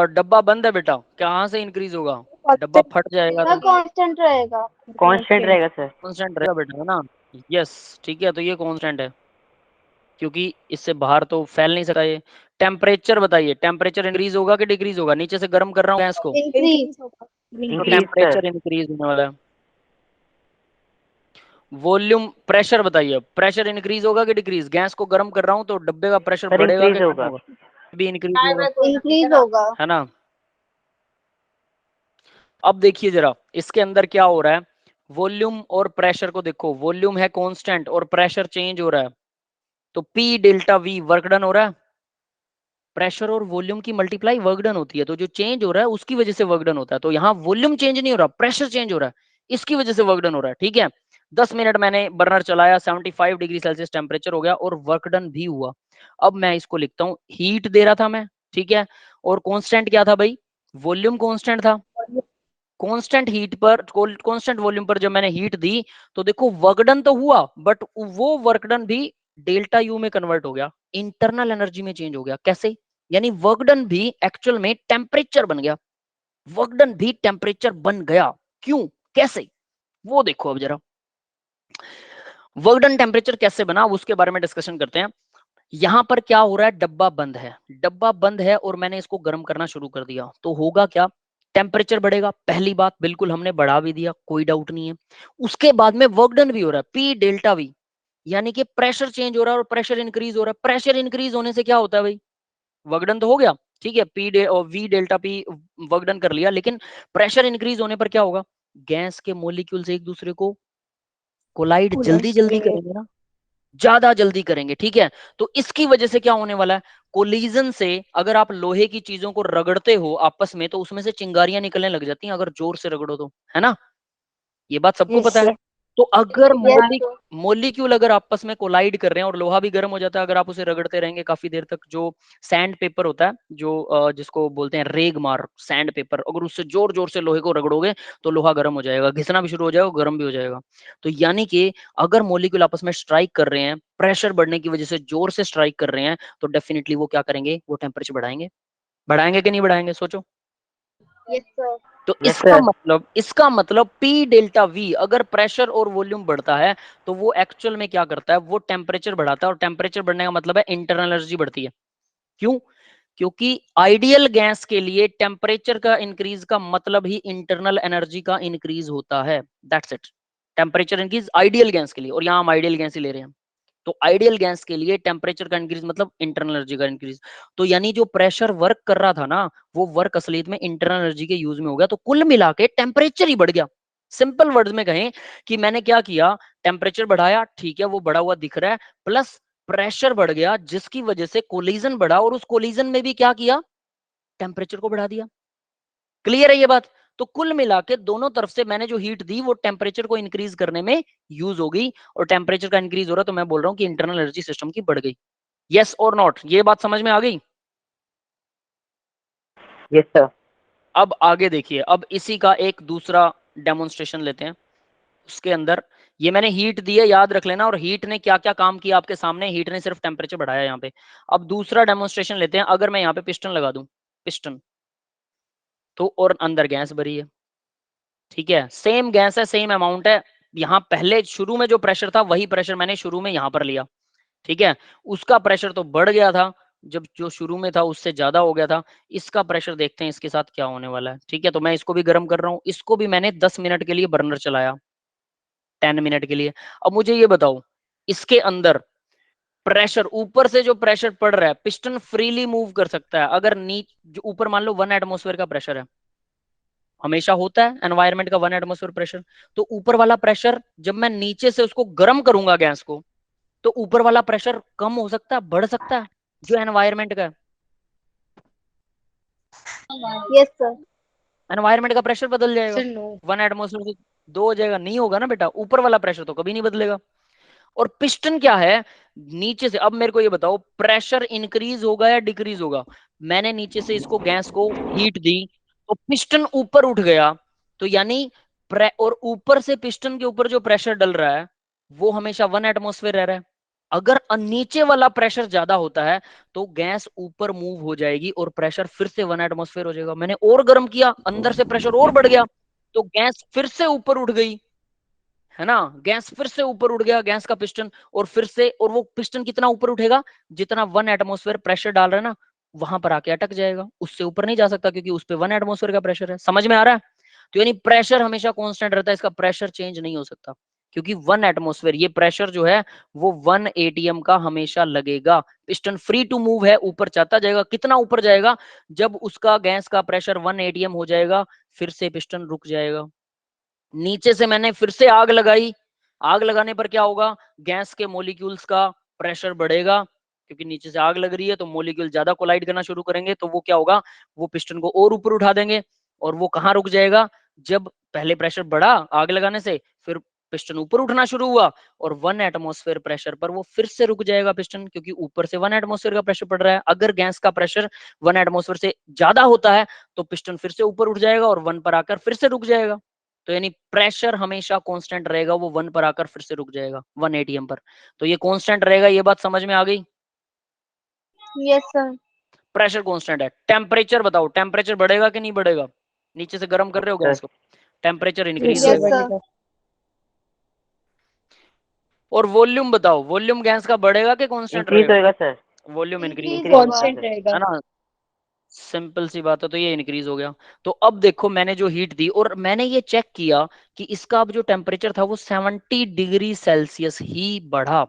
डब्बा बंद है बेटा, कहाँ से इंक्रीज होगा? डब्बा फट जाएगा सर तो कांस्टेंट रहेगा। कांस्टेंट रहेगा सर। कांस्टेंट रहेगा बेटा, है ना? यस, ठीक है, तो ये कांस्टेंट है क्योंकि इससे बाहर तो फैल नहीं सकता ये। टेम्परेचर बताइए, टेम्परेचर इंक्रीज होगा कि डिक्रीज होगा? नीचे से गर्म कर रहा हूँ गैस को, इंक्रीज। तो इंक्रीज टेम्परेचर सर। इंक्रीज होने वाला है। वॉल्यूम प्रेशर बताइए, प्रेशर इंक्रीज होगा कि डिक्रीज? गैस को गर्म कर रहा हूँ तो डब्बे का प्रेशर सर बढ़ेगा कि इंक्रीज कम होगा। होगा? भी इंक्रीज होगा, इंक्रीज होगा। है ना? अब देखिए जरा इसके अंदर क्या हो रहा है। वॉल्यूम और प्रेशर को देखो, वॉल्यूम है कांस्टेंट और प्रेशर चेंज हो रहा है, तो P delta V work done हो रहा है। प्रेशर और वॉल्यूम की मल्टीप्लाई वर्क डन होती है, तो जो चेंज हो रहा है उसकी वजह से वर्क डन होता है। तो यहाँ वॉल्यूम चेंज नहीं हो रहा, प्रेशर चेंज हो रहा है, इसकी वजह से वर्क डन हो रहा है। ठीक है, 10 मिनट मैंने बर्नर चलाया, 75 डिग्री सेल्सियस टेम्परेचर हो गया और वर्क डन भी हुआ। अब मैं इसको लिखता हूँ, हीट दे रहा था मैं, ठीक है, और कांस्टेंट क्या था भाई? वॉल्यूम कांस्टेंट था। कांस्टेंट हीट पर, कांस्टेंट वॉल्यूम पर जब मैंने हीट दी तो देखो वर्क डन तो हुआ, बट वो वर्क डन भी डेल्टा यू में कन्वर्ट हो गया, इंटरनल एनर्जी में चेंज हो गया। कैसे? यानी वर्क डन भी एक्चुअल में टेम्परेचर बन गया। वर्क डन भी टेम्परेचर बन गया। क्यों, कैसे? वो देखो अब जरा, वर्क डन टेम्परेचर कैसे बना उसके बारे में डिस्कशन करते हैं। यहां पर क्या हो रहा है, डब्बा बंद है, डब्बा बंद है और मैंने इसको गर्म करना शुरू कर दिया, तो होगा क्या? टेम्परेचर बढ़ेगा, पहली बात, बिल्कुल हमने बढ़ा भी दिया, कोई डाउट नहीं है। उसके बाद में वर्क डन भी हो रहा है, पी डेल्टा वी, यानी कि प्रेशर चेंज हो रहा है और प्रेशर इंक्रीज हो रहा है। प्रेशर इंक्रीज होने से क्या होता है भाई? वर्क डन तो हो गया, ठीक है, पी डे और we delta P work done कर लिया, लेकिन प्रेशर इंक्रीज होने पर क्या होगा? गैस के मोलिक्यूल्स एक दूसरे को कोलाइड जल्दी जल्दी करेंगे ना, ज्यादा जल्दी करेंगे। ठीक है, तो इसकी वजह से क्या होने वाला है? कोलिजन से अगर आप लोहे की चीजों को रगड़ते हो आपस में तो उसमें से चिंगारियां निकलने लग जाती हैं, अगर जोर से रगड़ो तो, है ना? ये बात सबको पता है। तो अगर यस सर। मोलिक्यूल अगर आपस में कोलाइड कर रहे हैं, और लोहा भी गर्म हो जाता है अगर आप उसे रगड़ते रहेंगे काफी देर तक, जो सैंड पेपर होता है, जो जिसको बोलते हैं रेग मार सैंड पेपर, अगर उससे जोर जोर से लोहे को रगड़ोगे तो लोहा गर्म हो जाएगा, घिसना भी शुरू हो जाएगा, गर्म भी हो जाएगा। तो यानी कि अगर मोलिक्यूल आपस में स्ट्राइक कर रहे हैं, प्रेशर बढ़ने की वजह से जोर से स्ट्राइक कर रहे हैं, तो डेफिनेटली वो क्या करेंगे? वो टेम्परेचर बढ़ाएंगे। बढ़ाएंगे कि नहीं बढ़ाएंगे, सोचो। Yes sir. तो Yes, इसका sir. मतलब, P डेल्टा V अगर प्रेशर और वॉल्यूम बढ़ता है तो वो एक्चुअल में क्या करता है? वो टेम्परेचर बढ़ाता है, और टेम्परेचर बढ़ने का मतलब है इंटरनल एनर्जी बढ़ती है। क्यों? क्योंकि आइडियल गैस के लिए टेम्परेचर का इंक्रीज का मतलब ही इंटरनल एनर्जी का इंक्रीज होता है। That's it. Temperature increase ideal gas के लिए, और यहां हम आइडियल गैस ही ले रहे हैं। तो आइडियल गैस के लिए टेम्परेचर का इंक्रीज मतलब इंटरनल एनर्जी का इंक्रीज। तो यानी जो प्रेशर वर्क कर रहा था ना, वो वर्क असलियत में इंटरनल एनर्जी के यूज में हो गया, तो कुल मिला के टेम्परेचर ही बढ़ गया। सिंपल वर्ड्स में कहें कि मैंने क्या किया, टेम्परेचर बढ़ाया, ठीक है, वो बढ़ा हुआ दिख रहा है, प्लस प्रेशर बढ़ गया जिसकी वजह से कोलिजन बढ़ा, और उस कोलिजन में भी क्या किया? टेम्परेचर को बढ़ा दिया। क्लियर है ये बात? तो कुल मिला के दोनों तरफ से मैंने जो हीट दी वो टेम्परेचर को इंक्रीज करने में यूज हो गई, और टेम्परेचर का इंक्रीज हो रहा, तो मैं बोल रहा हूं कि इंटरनल एनर्जी सिस्टम की बढ़ गई। यस और नॉट, ये बात समझ में आ गई? Yes, sir. अब आगे देखिए, अब इसी का एक दूसरा डेमोन्स्ट्रेशन लेते हैं। उसके अंदर ये मैंने हीट दी है, याद रख लेना, और हीट ने क्या क्या काम किया आपके सामने, हीट ने सिर्फ टेम्परेचर बढ़ाया यहाँ पे। अब दूसरा डेमोन्स्ट्रेशन लेते हैं। अगर मैं यहाँ पे पिस्टन लगा दूं, पिस्टन, तो और अंदर गैस भरी है, ठीक है, सेम गैस है, सेम अमाउंट है, यहाँ पहले शुरू में जो प्रेशर था वही प्रेशर मैंने शुरू में यहाँ पर लिया, ठीक है, उसका प्रेशर तो बढ़ गया था, जब जो शुरू में था उससे ज्यादा हो गया था। इसका प्रेशर देखते हैं इसके साथ क्या होने वाला है। ठीक है, तो मैं इसको भी गर्म कर रहा हूँ, इसको भी मैंने 10 मिनट के लिए बर्नर चलाया, 10 मिनट के लिए। अब मुझे ये बताओ, इसके अंदर प्रेशर, ऊपर से जो प्रेशर पड़ रहा है, पिस्टन फ्रीली मूव कर सकता है अगर नीचे ऊपर मान लो 1 एटमॉस्फेयर का प्रेशर है, हमेशा होता है एनवायरनमेंट का 1 एटमॉस्फेयर प्रेशर। तो ऊपर वाला प्रेशर जब मैं नीचे से उसको गर्म करूंगा गैस को, तो ऊपर वाला प्रेशर कम हो सकता है, बढ़ सकता है, जो एनवायरनमेंट का है। Yes sir. एनवायरनमेंट का प्रेशर बदल जाएगा, सर नो। 1 एटमॉस्फेयर से 2 हो जाएगा, नहीं होगा ना बेटा, ऊपर वाला प्रेशर तो कभी नहीं बदलेगा। और पिस्टन क्या है, नीचे से। अब मेरे को ये बताओ, प्रेशर इंक्रीज होगा या डिक्रीज होगा? मैंने नीचे से इसको गैस को हीट दी तो पिस्टन ऊपर उठ गया, तो यानी और ऊपर से पिस्टन के ऊपर जो प्रेशर डल रहा है वो हमेशा 1 एटमॉस्फेयर रह रहा है। अगर नीचे वाला प्रेशर ज्यादा होता है तो गैस ऊपर मूव हो जाएगी और प्रेशर फिर से 1 एटमॉस्फेयर हो जाएगा। मैंने और गर्म किया, अंदर से प्रेशर और बढ़ गया, तो गैस फिर से ऊपर उठ गई, है ना। गैस फिर से ऊपर उठ गया, गैस का पिस्टन, और फिर से, और वो पिस्टन कितना ऊपर उठेगा, जितना 1 एटमॉस्फेयर प्रेशर डाल रहा है ना, वहां पर आके अटक जाएगा, उससे ऊपर नहीं जा सकता क्योंकि उस पे 1 एटमॉस्फेयर का प्रेशर है। समझ में आ रहा है? तो यानी प्रेशर हमेशा कांस्टेंट रहता है, इसका प्रेशर चेंज नहीं हो सकता क्योंकि 1 एटमॉस्फेयर, ये प्रेशर जो है वो 1 एटीएम का हमेशा लगेगा। पिस्टन फ्री टू मूव है, ऊपर जाता जाएगा। कितना ऊपर जाएगा? जब उसका गैस का प्रेशर 1 एटीएम हो जाएगा फिर से पिस्टन रुक जाएगा। नीचे से मैंने फिर से आग लगाई, आग लगाने पर क्या होगा, गैस के मॉलिक्यूल्स का प्रेशर बढ़ेगा क्योंकि नीचे से आग लग रही है, तो मॉलिक्यूल ज्यादा कोलाइड करना शुरू करेंगे, तो वो क्या होगा, वो पिस्टन को और ऊपर उठा देंगे। और वो कहाँ रुक जाएगा, जब पहले प्रेशर बढ़ा आग लगाने से, फिर पिस्टन ऊपर उठना शुरू हुआ और 1 एटमॉस्फेयर प्रेशर पर वो फिर से रुक जाएगा पिस्टन, क्योंकि ऊपर से 1 एटमॉस्फेयर का प्रेशर पड़ रहा है। अगर गैस का प्रेशर 1 एटमॉस्फेयर से ज्यादा होता है तो पिस्टन फिर से ऊपर उठ जाएगा और 1 पर आकर फिर से रुक जाएगा। तो यानी प्रेशर हमेशा कांस्टेंट रहेगा, वो 1 पर आकर फिर से रुक जाएगा 1 एटीएम पर। तो ये कांस्टेंट रहेगा, ये बात समझ में आ गई? Yes sir. प्रेशर कांस्टेंट है। टेम्परेचर बताओ, टेम्परेचर बढ़ेगा कि नहीं बढ़ेगा? नीचे से गर्म कर रहे हो गैस को, टेम्परेचर इंक्रीज Yes, यस होगा। सर। और वॉल्यूम बताओ, वॉल्यूम गैस का बढ़ेगा कि कांस्टेंट इंक्रीज रहेगा? होएगा सर। वॉल्यूम इंक्रीज इंक्रीज होगा, होगा। constant रहेगा। है ना। सिंपल सी बात है, तो ये इंक्रीज हो गया। तो अब देखो, मैंने जो हीट दी और मैंने ये चेक किया कि इसका अब जो टेम्परेचर था वो 70 डिग्री सेल्सियस ही बढ़ा।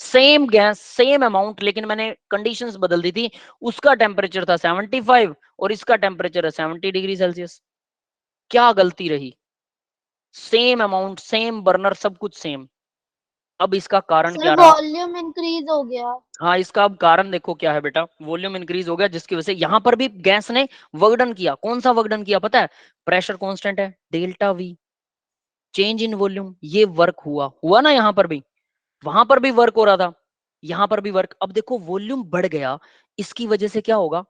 सेम गैस सेम अमाउंट, लेकिन मैंने कंडीशंस बदल दी थी। उसका टेम्परेचर था 75 और इसका टेम्परेचर है 70 डिग्री सेल्सियस। क्या गलती रही? सेम अमाउंट, सेम बर्नर, सब कुछ सेम। अब इसका कारण सर क्या रहा? वॉल्यूम इंक्रीज हो गया। हाँ, इसका अब कारण देखो क्या है बेटा, वॉल्यूम इंक्रीज हो गया जिसकी वजह से यहां पर भी गैस ने वर्क डन किया। कौन सा वर्क डन किया पता है? प्रेशर कांस्टेंट है, delta we, change in volume, ये वर्क हुआ हुआ ना। यहां पर भी, वहां पर भी वर्क हो रहा था, यहां पर भी वर्क। अब देखो वॉल्यूम बढ़ गया, इसकी वजह से क्या होगा,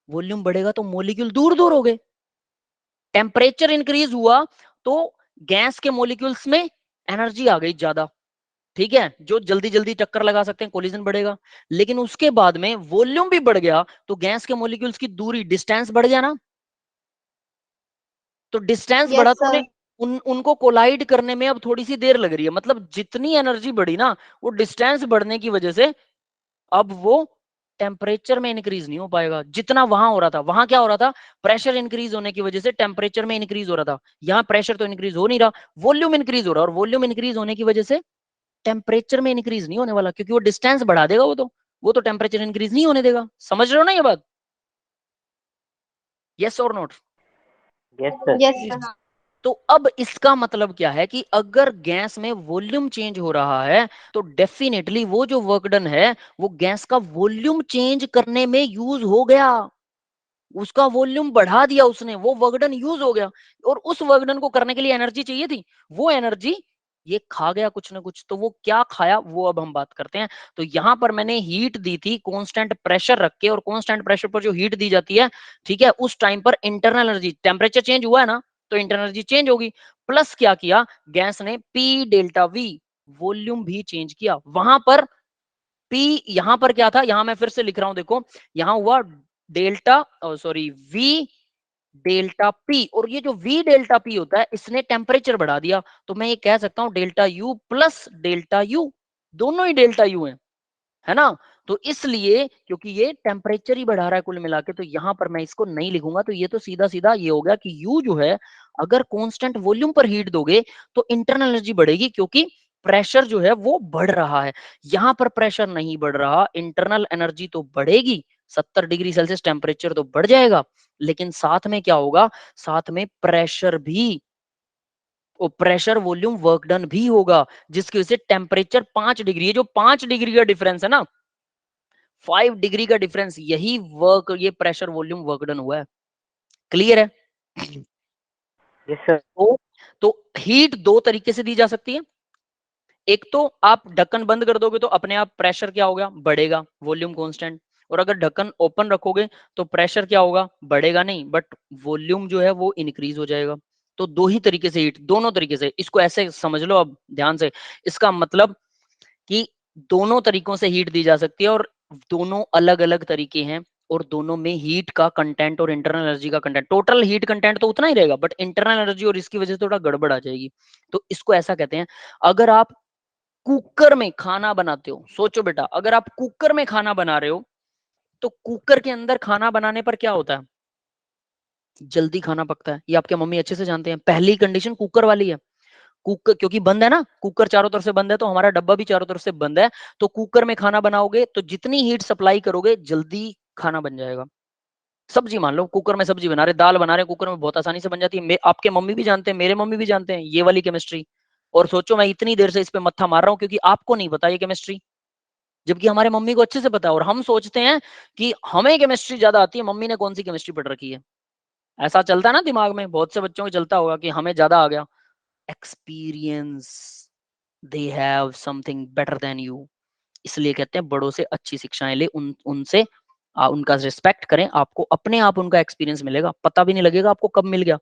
वॉल्यूम बढ़ेगा तो मॉलिक्यूल दूर दूर हो गए। टेम्परेचर इंक्रीज हुआ तो गैस के मॉलिक्यूल्स में एनर्जी आ गई ज्यादा, ठीक है, जो जल्दी जल्दी टक्कर लगा सकते हैं, कोलिजन बढ़ेगा। लेकिन उसके बाद में वॉल्यूम भी बढ़ गया तो गैस के मॉलिक्यूल्स की दूरी, डिस्टेंस बढ़ गया ना। तो डिस्टेंस बढ़ा यस तो सर। उनको कोलाइड करने में अब थोड़ी सी देर लग रही है। मतलब जितनी एनर्जी बढ़ी ना, वो डिस्टेंस बढ़ने की वजह से अब वो टेम्परेचर में इंक्रीज नहीं हो पाएगा जितना वहां हो रहा था। वहां क्या हो रहा था, प्रेशर इंक्रीज होने की वजह से टेम्परेचर में इंक्रीज हो रहा था। यहाँ प्रेशर तो इंक्रीज हो नहीं रहा, वॉल्यूम इंक्रीज हो रहा है, और वॉल्यूम इंक्रीज होने की वजह से टेम्परेचर में इंक्रीज नहीं होने वाला, क्योंकि वो डिस्टेंस बढ़ा देगा, वो तो टेम्परेचर इंक्रीज नहीं होने देगा। समझ रहे हो ना ये बात? यस और note? Yes sir. Yes sir. तो अब इसका मतलब क्या है कि अगर गैस में वॉल्यूम चेंज हो रहा है तो डेफिनेटली वो जो वर्क डन है वो गैस का वॉल्यूम चेंज करने में यूज हो गया। उसका वॉल्यूम बढ़ा दिया उसने, वो वर्क डन यूज हो गया। और उस वर्क डन को करने के लिए एनर्जी चाहिए थी, वो एनर्जी ये खा गया कुछ ना कुछ। तो वो क्या खाया वो अब हम बात करते हैं। तो यहां पर मैंने हीट दी थी कांस्टेंट प्रेशर रख के, और कांस्टेंट प्रेशर पर जो हीट दी जाती है, ठीक है, उस टाइम पर इंटरनल एनर्जी, टेम्परेचर चेंज हुआ है ना, तो इंटरनल एनर्जी चेंज होगी। प्लस क्या किया गैस ने, पी डेल्टा वी, वॉल्यूम भी चेंज किया वहां पर। पी यहां पर क्या था, यहां मैं फिर से लिख रहा हूं, देखो यहां हुआ delta, sorry, we delta P, और ये जो वी डेल्टा पी होता है इसने टेम्परेचर बढ़ा दिया। तो मैं ये कह सकता हूं delta U plus delta U, दोनों ही डेल्टा यू है ना। तो इसलिए क्योंकि ये टेम्परेचर ही बढ़ा रहा है कुल मिला के, तो यहां पर मैं इसको नहीं लिखूंगा। तो ये तो सीधा सीधा ये हो गया कि यू जो है, अगर कांस्टेंट वॉल्यूम पर हीट दोगे तो इंटरनल एनर्जी बढ़ेगी, क्योंकि प्रेशर जो है वो बढ़ रहा है। यहां पर प्रेशर नहीं बढ़ रहा, इंटरनल एनर्जी तो बढ़ेगी, 70 डिग्री सेल्सियस टेम्परेचर तो बढ़ जाएगा, लेकिन साथ में क्या होगा, साथ में प्रेशर भी, और प्रेशर वॉल्यूम वर्क डन भी होगा, जिसकी वजह से टेम्परेचर 5 डिग्री है, जो 5 डिग्री का डिफरेंस है ना, 5 डिग्री का डिफरेंस, यही वर्क, ये प्रेशर वॉल्यूम वर्क डन हुआ है। क्लियर है? Yes sir. तो हीट दो तरीके से दी जा सकती है। एक तो आप ढक्कन बंद कर दोगे तो अपने आप प्रेशर क्या होगा, बढ़ेगा, वॉल्यूम कांस्टेंट। और अगर ढक्कन ओपन रखोगे तो प्रेशर क्या होगा, बढ़ेगा नहीं, बट वॉल्यूम जो है वो इंक्रीज हो जाएगा। तो दो ही तरीके से हीट, दोनों तरीके से, इसको ऐसे समझ लो अब ध्यान से। इसका मतलब कि दोनों तरीकों से हीट दी जा सकती है और दोनों अलग अलग तरीके हैं, और दोनों में हीट का कंटेंट और इंटरनल एनर्जी का कंटेंट, टोटल हीट कंटेंट तो उतना ही रहेगा, बट इंटरनल एनर्जी और इसकी वजह से थोड़ा गड़बड़ आ जाएगी। तो इसको ऐसा कहते हैं, अगर आप कुकर में खाना बनाते हो, सोचो बेटा, अगर आप कुकर में खाना बना रहे हो तो कुकर के अंदर खाना बनाने पर क्या होता है, जल्दी खाना पकता है। ये आपके मम्मी अच्छे से जानते हैं। पहली कंडीशन कुकर वाली है, कुकर क्योंकि बंद है ना, कुकर चारों तरफ से बंद है, तो हमारा डब्बा भी चारों तरफ से बंद है। तो कुकर में खाना बनाओगे तो जितनी हीट सप्लाई करोगे जल्दी खाना बन जाएगा। सब्जी मान लो, कुकर में सब्जी बना रहे, दाल बना रहे, कुकर में बहुत आसानी से बन जाती है। आपके मम्मी भी जानते हैं, मेरे मम्मी भी जानते हैं ये वाली केमिस्ट्री। और सोचो मैं इतनी देर से इस पे मत्था मार रहा हूँ क्योंकि आपको नहीं पता ये केमिस्ट्री, जबकि हमारे मम्मी को अच्छे से पता है। और हम सोचते हैं कि हमें केमिस्ट्री ज्यादा आती है, मम्मी ने कौन सी केमिस्ट्री पढ़ रखी है। ऐसा चलता है ना दिमाग में, बहुत से बच्चों को चलता होगा कि हमें ज्यादा आ गया। Experience, they have something better than you. इसलिए कहते हैं बड़ों से अच्छी शिक्षाएं ले, उनसे उनका रिस्पेक्ट करें, आपको अपने आप उनका एक्सपीरियंस मिलेगा, पता भी नहीं लगेगा आपको कब मिल गया।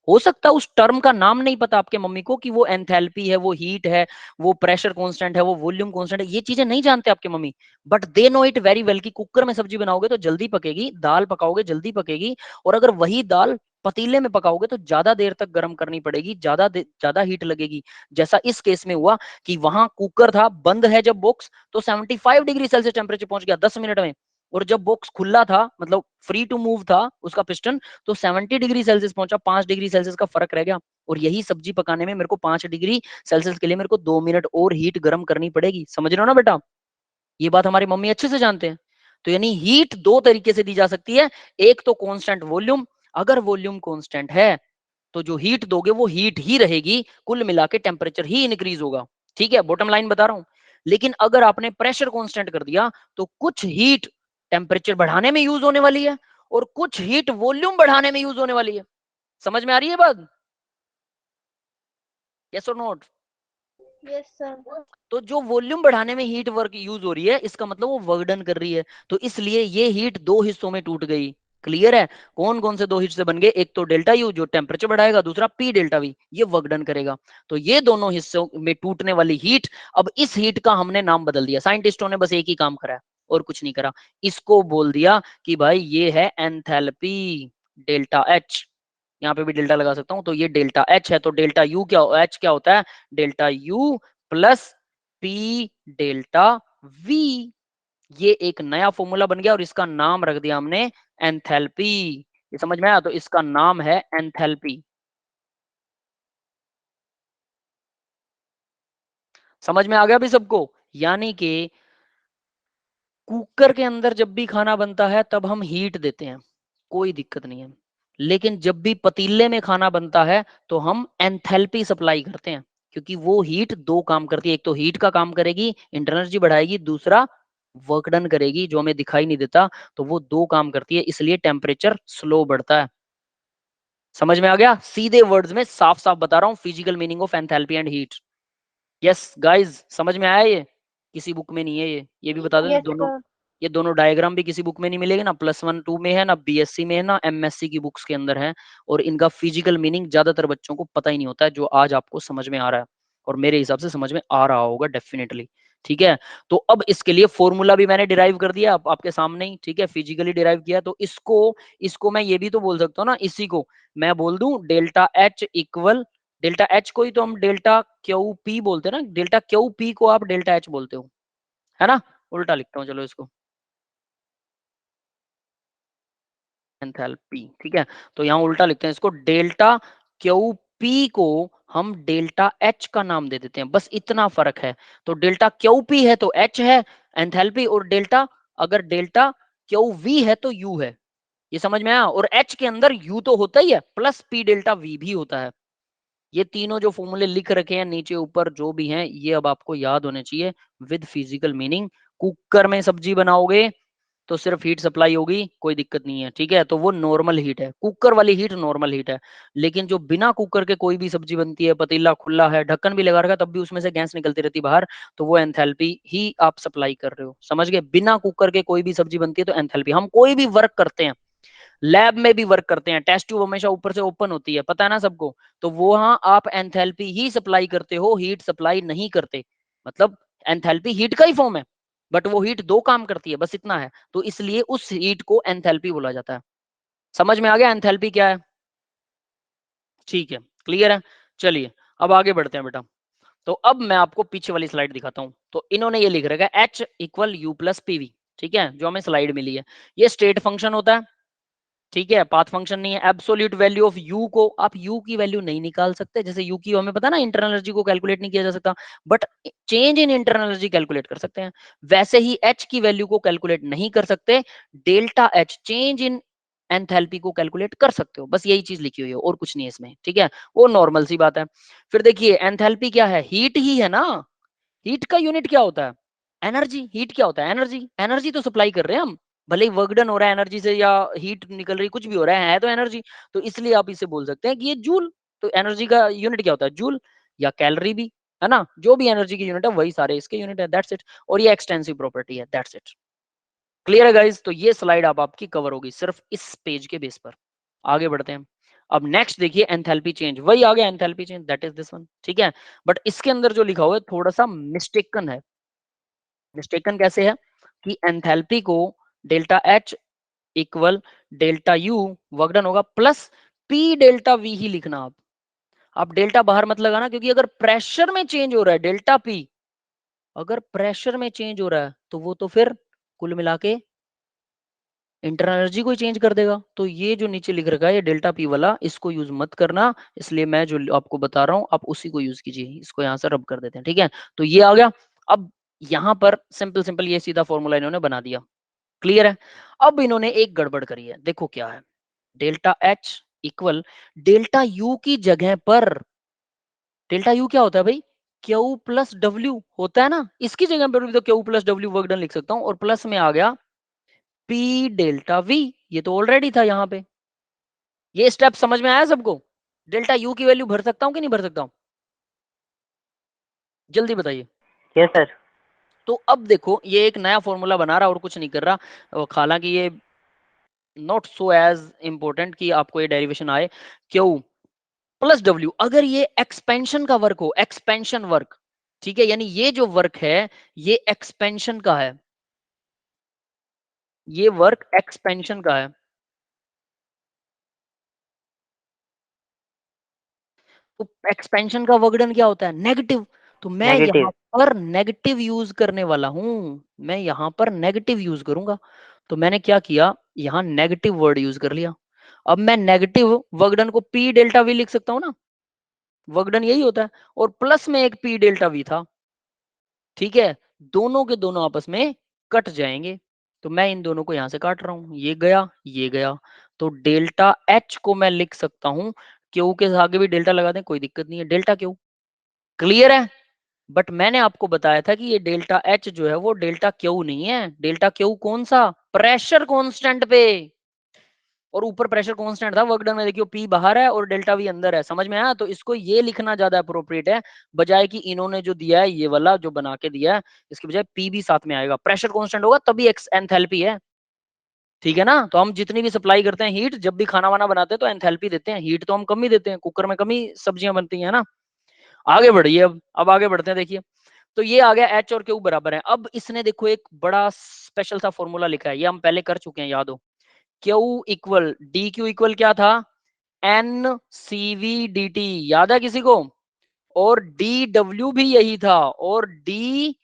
हो सकता है उस टर्म का नाम नहीं पता आपके मम्मी को, कि वो एंथैल्पी है, वो हीट है, वो प्रेशर कांस्टेंट है, वो वॉल्यूम कांस्टेंट है, ये चीजें नहीं जानते आपके mummy, but they know it very well कि कुकर में सब्जी बनाओगे तो जल्दी पकेगी, दाल पकाओगे जल्दी पकेगी, और अगर वही दाल पतीले में पकाओगे तो ज्यादा देर तक गर्म करनी पड़ेगी, ज्यादा हीट लगेगी। जैसा इस केस में हुआ कि वहां कुकर था, बंद है जब बॉक्स, तो 75 डिग्री सेल्सियस टेम्परेचर पहुंच गया 10 मिनट में। और जब बॉक्स खुला था, मतलब फ्री टू मूव था उसका पिस्टन, तो 70 डिग्री सेल्सियस पहुंचा, 5 डिग्री सेल्सियस का फर्क रह गया। और यही सब्जी पकाने में मेरे को 5 डिग्री सेल्सियस के लिए मेरे को 2 मिनट और हीट गर्म करनी पड़ेगी। समझ रहे हो ना बेटा, ये बात हमारी मम्मी अच्छे से जानते हैं। तो यानी हीट दो तरीके से दी जा सकती है, एक तो कांस्टेंट वॉल्यूम, अगर वॉल्यूम कांस्टेंट है तो जो हीट दोगे वो हीट ही रहेगी, कुल मिला के टेम्परेचर ही इंक्रीज होगा। ठीक है, बॉटम लाइन बता रहा हूं। लेकिन अगर आपने प्रेशर कांस्टेंट कर दिया तो कुछ हीट टेम्परेचर बढ़ाने में यूज होने वाली है और कुछ हीट वॉल्यूम बढ़ाने में यूज होने वाली है। समझ में आ रही है बात? यस और नोट? Yes sir. तो जो वॉल्यूम बढ़ाने में हीट वर्क यूज हो रही है, इसका मतलब वो वर्क डन कर रही है। तो इसलिए ये हीट दो हिस्सों में टूट गई। क्लियर है? कौन कौन से दो हिस्से बन गए? एक तो डेल्टा यू जो टेम्परेचर बढ़ाएगा, दूसरा पी डेल्टा वी ये वर्क डन करेगा। तो ये दोनों हिस्सों में टूटने वाली हीट, अब इस हीट का हमने नाम बदल दिया। साइंटिस्टों ने बस एक ही काम करा है और कुछ नहीं करा, इसको बोल दिया कि भाई ये है एंथैल्पी, डेल्टा एच। यहाँ पे भी डेल्टा लगा सकता हूं, तो ये डेल्टा एच है। तो डेल्टा यू क्या, एच क्या होता है, delta U plus P delta we. ये एक नया फॉर्मूला बन गया और इसका नाम रख दिया हमने एंथैल्पी। ये समझ में आया? तो इसका नाम है एंथैल्पी। समझ में आ गया भी सबको? यानी कि कुकर के अंदर जब भी खाना बनता है तब हम हीट देते हैं, कोई दिक्कत नहीं है। लेकिन जब भी पतीले में खाना बनता है तो हम एंथैल्पी सप्लाई करते हैं, क्योंकि वो हीट दो काम करती है। एक तो हीट का काम करेगी, इंटरनल एनर्जी बढ़ाएगी, दूसरा वर्क डन करेगी जो हमें दिखाई नहीं देता। तो वो दो काम करती है, इसलिए टेम्परेचर स्लो बढ़ता है। समझ में आ गया? सीधे वर्ड्स में साफ साफ बता रहा हूं, physical meaning of enthalpy and heat. Yes guys, समझ में आया? ये किसी बुक में नहीं है, ये भी बता दो। यस दोनों, सर। ये दोनों डायग्राम भी किसी बुक में नहीं मिलेगी ना, +1 2 में है ना, बीएससी में है ना, एमएससी की बुक्स के अंदर है। और इनका फिजिकल मीनिंग ज्यादातर बच्चों को पता ही नहीं होता है, जो आज आपको समझ में आ रहा है, और मेरे हिसाब से समझ में आ रहा होगा डेफिनेटली। ठीक है, तो अब इसके लिए फॉर्मूला भी मैंने डिराइव कर दिया आपके सामने ही। ठीक है, फिजिकली डिराइव किया। तो इसको मैं ये भी तो बोल सकता हूँ ना, इसी को मैं बोल दूं delta H equal, delta H को ही तो हम डेल्टा क्यू पी बोलते हैं ना, डेल्टा क्यू पी को आप डेल्टा एच बोलते हो, है ना? उल्टा लिखता हूँ चलो इसको, एंथैल्पी। ठीक है, तो यहाँ उल्टा लिखते हैं इसको, डेल्टा क्यू पी को हम डेल्टा एच का नाम दे देते हैं, बस इतना फर्क है। तो डेल्टा क्यू पी है तो एच है एंथैल्पी, और डेल्टा, अगर डेल्टा क्यू वी है तो यू है। ये समझ में आया? और एच के अंदर यू तो होता ही है, प्लस पी डेल्टा वी भी होता है। ये तीनों जो फॉर्मूले लिख रखे हैं नीचे ऊपर जो भी हैं, ये अब आपको याद होने चाहिए विद फिजिकल मीनिंग। कुकर में सब्जी बनाओगे तो सिर्फ हीट सप्लाई होगी, कोई दिक्कत नहीं है, ठीक है। तो वो नॉर्मल हीट है, कुकर वाली हीट नॉर्मल हीट है। लेकिन जो बिना कुकर के कोई भी सब्जी बनती है, पतीला खुला है, ढक्कन भी लगा रखा है, तब भी उसमें से गैस निकलती रहती बाहर, तो वो एंथैल्पी ही आप सप्लाई कर रहे हो, समझ गए। बिना कुकर के कोई भी सब्जी बनती है तो एंथैल्पी। हम कोई भी वर्क करते हैं, लैब में भी वर्क करते हैं, टेस्ट ट्यूब हमेशा ऊपर से ओपन होती है, पता है ना सबको, तो वहां आप एंथैल्पी ही सप्लाई करते हो, हीट सप्लाई नहीं करते। मतलब एंथैल्पी हीट का ही फॉर्म है, बट वो हीट दो काम करती है, बस इतना है। तो इसलिए उस हीट को एंथैल्पी बोला जाता है। समझ में आ गया एंथैल्पी क्या है? ठीक है, क्लियर है। चलिए अब आगे बढ़ते हैं बेटा। तो अब मैं आपको पीछे वाली स्लाइड दिखाता हूं। तो इन्होंने ये लिख रखा है H equal you plus PV, ठीक है, जो हमें स्लाइड मिली है। ये स्टेट फंक्शन होता है, ठीक है, पाथ फंक्शन नहीं है। एब्सोल्यूट वैल्यू ऑफ यू को आप यू की वैल्यू नहीं निकाल सकते, जैसे यू की हमें पता ना इंटरनल एनर्जी को कैलकुलेट नहीं किया जा सकता, but change in internal energy calculate कर सकते हैं। वैसे ही एच की वैल्यू को कैलकुलेट नहीं कर सकते, delta H change in enthalpy को कैलकुलेट कर सकते हो, बस यही चीज लिखी हुई है और कुछ नहीं है इसमें, ठीक है, वो नॉर्मल सी बात है। फिर देखिए एंथैल्पी क्या है, हीट ही है ना, हीट का यूनिट क्या होता है, एनर्जी। हीट क्या होता है, एनर्जी। एनर्जी तो सप्लाई कर रहे हैं हम, भले ही वर्क डन हो रहा है एनर्जी से या हीट निकल रही, कुछ भी हो रहा है तो एनर्जी। तो इसलिए आप इसे बोल सकते हैं कि ये जूल। तो एनर्जी का यूनिट क्या होता है, जूल या कैलोरी भी, है ना, जो भी एनर्जी की यूनिट है वही सारे इसके यूनिट है, दैट्स इट। और ये एक्सटेंसिव प्रॉपर्टी है, दैट्स इट। क्लियर है गाइस? तो ये स्लाइड आप आपकी कवर होगी सिर्फ इस पेज के बेस पर। आगे बढ़ते हैं। अब नेक्स्ट देखिए एंथैल्पी चेंज, वही आ गया enthalpy change, that is this one, ठीक है। बट इसके अंदर जो लिखा हुआ है थोड़ा सा मिस्टेकन है। मिस्टेकन कैसे है कि एंथैल्पी को delta H equal delta U work done होगा प्लस पी डेल्टा वी ही लिखना। आप डेल्टा बाहर मत लगाना, क्योंकि अगर प्रेशर में चेंज हो रहा है डेल्टा पी, अगर प्रेशर में चेंज हो रहा है तो वो तो फिर कुल मिला के इंटरनल एनर्जी को ही चेंज कर देगा। तो ये जो नीचे लिख रखा है ये डेल्टा पी वाला, इसको यूज मत करना। इसलिए मैं जो आपको बता रहा हूं आप उसी को यूज कीजिए। इसको यहां से रब कर देते हैं, ठीक है। तो ये आ गया। अब यहां पर सिंपल सिंपल ये सीधा फॉर्मूला इन्होंने बना दिया, क्लियर है। अब इन्होंने एक गड़बड़ करी है, देखो क्या है, delta H equal delta U की जगह पर, डेल्टा यू क्या होता है भाई, क्यू प्लस डब्ल्यू होता है ना, इसकी जगह पर भी तो Q plus W work done लिख सकता हूं, और प्लस में आ गया पी डेल्टा वी, ये तो ऑलरेडी था यहाँ पे। ये स्टेप समझ में आया सबको? डेल्टा यू की वैल्यू भर सकता हूं कि नहीं भर सकता हूं, जल्दी बताइए। Yes sir. तो अब देखो ये एक नया फॉर्मूला बना रहा और कुछ नहीं कर रहा, हालांकि ये नॉट सो एज इंपॉर्टेंट कि आपको ये डेरिवेशन आए। क्यू प्लस डब्ल्यू, अगर ये एक्सपेंशन का वर्क हो, एक्सपेंशन वर्क, ठीक है, यानी ये जो वर्क है ये एक्सपेंशन का है, ये वर्क एक्सपेंशन का है। तो एक्सपेंशन का वर्क डन क्या होता है, नेगेटिव। तो मैं नेगेटिव। यहाँ पर नेगेटिव यूज करने वाला हूं, मैं यहाँ पर नेगेटिव यूज करूंगा। तो मैंने क्या किया, यहाँ नेगेटिव वर्ड यूज कर लिया। अब मैं नेगेटिव वर्क डन को पी डेल्टा वी लिख सकता हूँ ना, वर्क डन यही होता है, और प्लस में एक पी डेल्टा वी था, ठीक है। दोनों के दोनों आपस में कट जाएंगे, तो मैं इन दोनों को यहां से काट रहा हूं, ये गया ये गया। तो डेल्टा एच को मैं लिख सकता हूं, क्यू के आगे भी डेल्टा लगा दें कोई दिक्कत नहीं है, डेल्टा क्यू, क्लियर है। बट मैंने आपको बताया था कि ये डेल्टा एच जो है वो डेल्टा क्यू नहीं है। डेल्टा क्यू कौन सा, प्रेशर कांस्टेंट पे, और ऊपर प्रेशर कांस्टेंट था, वर्क डन में देखियो पी बाहर है और डेल्टा वी अंदर है, समझ में आया। तो इसको ये लिखना ज्यादा अप्रोप्रिएट है, बजाय कि इन्होंने जो दिया है ये वाला जो बना के दिया है, इसके बजाय पी भी साथ में आएगा। प्रेशर कांस्टेंट होगा तभी एंथैल्पी है, ठीक है ना। तो हम जितनी भी सप्लाई करते हैं हीट, जब भी खाना वाना बनाते हैं तो एंथैल्पी देते हैं, हीट तो हम कम ही देते हैं, कुकर में कम ही सब्जियां बनती हैं ना। आगे बढ़िए, अब आगे बढ़ते हैं। देखिए तो ये आ गया एच और क्यू बराबर है। अब इसने देखो एक बड़ा स्पेशल सा फॉर्मूला लिखा है, ये हम पहले कर चुके हैं, याद हो। Q equal D Q equal क्या था, N C V D T, याद है किसी को? और डी डब्ल्यू भी यही था, और डी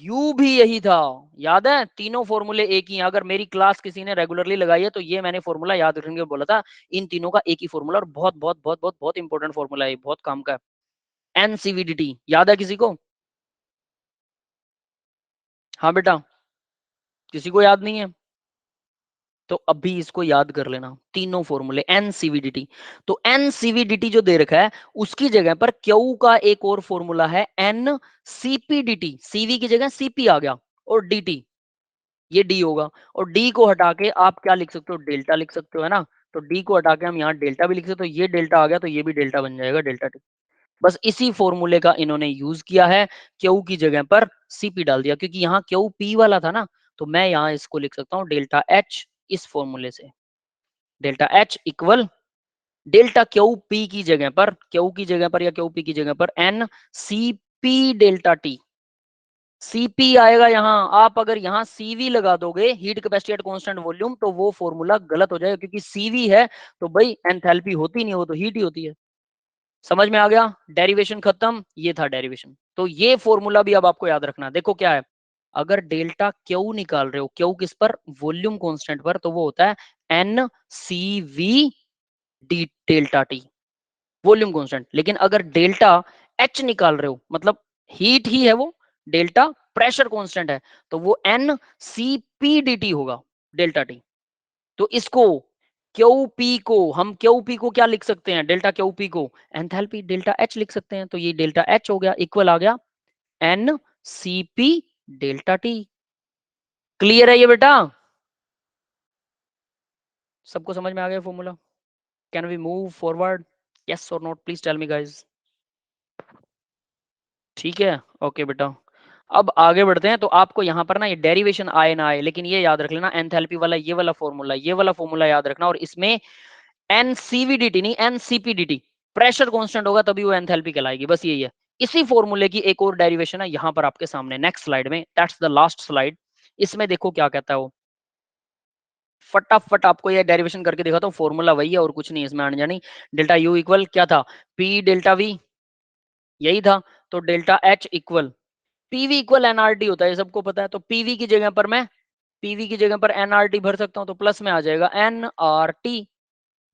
यू भी यही था, याद है। तीनों फॉर्मूले एक ही हैं। अगर मेरी क्लास किसी ने रेगुलरली लगाई है तो ये मैंने फॉर्मूला याद रखने को बोला था, इन तीनों का एक ही फॉर्मूला, और बहुत बहुत बहुत बहुत बहुत इंपॉर्टेंट फॉर्मूला है, बहुत काम का है। एनसीवीडीटी याद है किसी को? हाँ बेटा, किसी को याद नहीं है तो अभी इसको याद कर लेना, तीनों फॉर्मूले एनसीवीडीटी। तो एनसीवीडीटी जो दे रखा है उसकी जगह पर क्यू का एक और फॉर्मूला है एन सीपीडीटी, सीवी की जगह सीपी आ गया और डीटी, ये डी होगा, और डी को हटा के आप क्या लिख सकते हो, डेल्टा लिख सकते हो, है ना। तो डी को हटा के हम यहाँ डेल्टा भी लिख सकते हो, ये डेल्टा आ गया तो ये भी डेल्टा बन जाएगा, डेल्टा टी। बस इसी फॉर्मूले का इन्होंने यूज किया है, क्यू की जगह पर सीपी डाल दिया, क्योंकि यहाँ क्यू पी वाला था ना, तो मैं यहाँ इसको लिख सकता हूँ डेल्टा एच, इस फॉर्मूले से delta H equal delta Q P की जगह पर, क्यू की जगह पर या क्यू पी की जगह पर N C P delta T. CP आएगा यहाँ, आप अगर यहाँ सीवी लगा दोगे, heat capacity at constant volume, तो वो फॉर्मूला गलत हो जाएगा, क्योंकि सीवी है तो भाई एंथैल्पी होती नहीं, हो तो हीट ही होती है। समझ में आ गया, डेरिवेशन खत्म, ये था डेरिवेशन। तो ये फॉर्मूला भी अब आपको याद रखना। देखो क्या है, अगर डेल्टा क्यू निकाल रहे हो, क्यू किस पर, वॉल्यूम कांस्टेंट पर, तो वो होता है N C V D delta T, volume constant. लेकिन अगर डेल्टा एच निकाल रहे हो, मतलब हीट ही है वो, डेल्टा प्रेशर कांस्टेंट है, तो वो N C P D T होगा, डेल्टा टी। तो इसको क्यू पी को हम क्यू पी को क्या लिख सकते हैं, डेल्टा क्यू पी को एंथैल्पी डेल्टा एच लिख सकते हैं। तो ये डेल्टा एच हो गया, इक्वल आ गया n C P delta T. Clear है ये बेटा, सबको समझ में आ गया formula? Can we move forward, yes और not, please tell me guys. ठीक है, ओके बेटा। अब आगे बढ़ते हैं। तो आपको यहाँ पर ना ये डेरिवेशन आए ना आए, लेकिन ये याद रख लेना, एंथैल्पी वाला ये वाला फॉर्मूला, ये वाला फॉर्मूला याद रखना, और इसमें एनसीवीडीटी नहीं एनसीपीडीटी, प्रेशर कांस्टेंट होगा तभी वो एंथैल्पी कहलाएगी, बस यही है। इसी फॉर्मूले की एक और डेरिवेशन है यहाँ पर आपके सामने नेक्स्ट स्लाइड में, दैट्स द लास्ट स्लाइड। इसमें देखो क्या कहता है वो, फटाफट आपको ये डेरिवेशन करके दिखाता हूँ। फॉर्मूला वही है और कुछ नहीं इसमें आने जानी। डेल्टा यू इक्वल क्या था, पी डेल्टा वी, यही था। तो delta H equal PV equal NRT होता है, ये सबको पता है। तो पीवी की जगह पर मैं पीवी की जगह पर एनआरटी भर सकता हूँ, तो प्लस में आ जाएगा एनआरटी,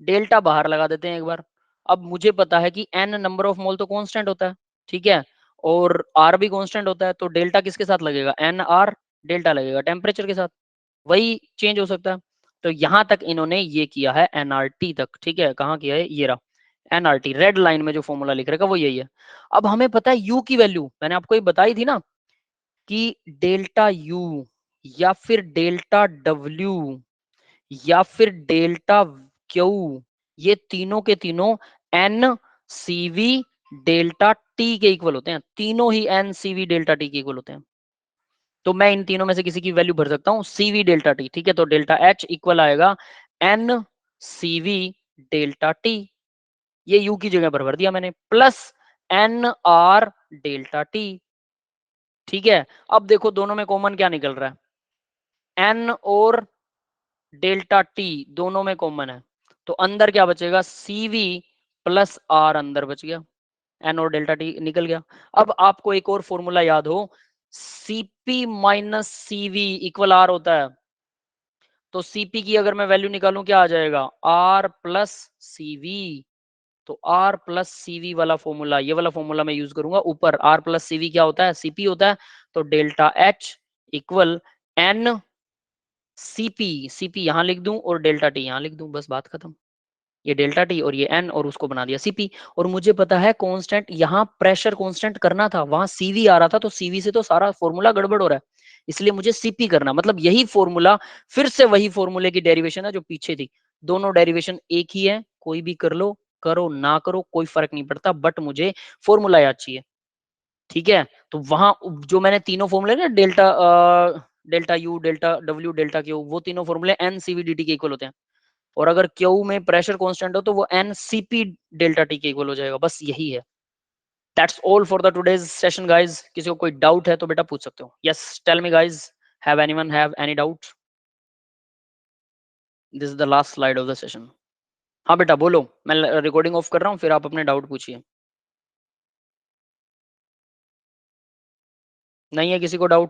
डेल्टा बाहर लगा देते हैं एक बार। अब मुझे पता है कि एन नंबर ऑफ मोल तो कांस्टेंट होता है, ठीक है, और आर भी कांस्टेंट होता है, तो डेल्टा किसके साथ लगेगा, एन आर डेल्टा लगेगा टेम्परेचर के साथ, वही चेंज हो सकता है। तो यहां तक इन्होंने ये किया है एनआरटी तक, ठीक है, कहाँ किया है, ये रहा एनआरटी, रेड लाइन में जो फॉर्मूला लिख रखा वो यही है। अब हमें पता है यू की वैल्यू, मैंने आपको ये बताई थी ना कि डेल्टा यू या फिर डेल्टा डब्ल्यू या फिर डेल्टा क्यू, ये तीनों के तीनों एन सीवी डेल्टा टी के इक्वल होते हैं, तीनों ही एन सीवी डेल्टा टी के इक्वल होते हैं। तो मैं इन तीनों में से किसी की वैल्यू भर सकता हूं, सीवी डेल्टा टी, ठीक है। तो डेल्टा एच इक्वल आएगा एन सीवी डेल्टा टी, ये यू की जगह पर भर दिया मैंने, plus N R delta T, ठीक है। अब देखो दोनों में कॉमन क्या निकल रहा है, एन और डेल्टा टी दोनों में कॉमन है, तो अंदर क्या बचेगा, सीवी प्लस आर अंदर बच गया, एन और डेल्टा टी निकल गया। अब आपको एक और फॉर्मूला याद हो, CP minus CV equal R होता है। तो सीपी की अगर मैं वैल्यू निकालूं क्या आ जाएगा, आर प्लस सीवी। तो आर प्लस सीवी वाला फॉर्मूला, ये वाला फॉर्मूला मैं यूज करूंगा ऊपर। आर प्लस सीवी क्या होता है, सीपी होता है। तो delta H equal N CP, CP यहां लिख दूं और डेल्टा टी यहां लिख दूं, बस बात खत्म। ये डेल्टा टी और ये एन और उसको बना दिया सीपी। और मुझे पता है कांस्टेंट, यहाँ प्रेशर कांस्टेंट करना था, वहां सीवी आ रहा था, तो सीवी से तो सारा फॉर्मूला गड़बड़ हो रहा है, इसलिए मुझे सीपी करना, मतलब यही फॉर्मूला फिर से वही फॉर्मूले की डेरिवेशन है जो पीछे थी। दोनों डेरिवेशन एक ही है, कोई भी कर लो, करो ना करो कोई फर्क नहीं पड़ता, बट मुझे फॉर्मूला याद चाहिए, ठीक है। तो वहां जो मैंने तीनों फॉर्मूले ना, delta delta U delta W delta Q, वो तीनों फॉर्मूले एन सीवी डी टी के इक्वल होते हैं। और अगर क्यू में प्रेशर कांस्टेंट हो तो वो एन सीपी डेल्टा टी के इक्वल हो जाएगा, बस यही है। That's all for the today's session guys. किसी को कोई डाउट है तो बेटा पूछ सकते हो, yes tell me guys, have anyone have any doubt? This is the last slide of the session. हाँ बेटा बोलो, मैं रिकॉर्डिंग ऑफ कर रहा हूँ, फिर आप अपने डाउट पूछिए। नहीं है किसी को डाउट?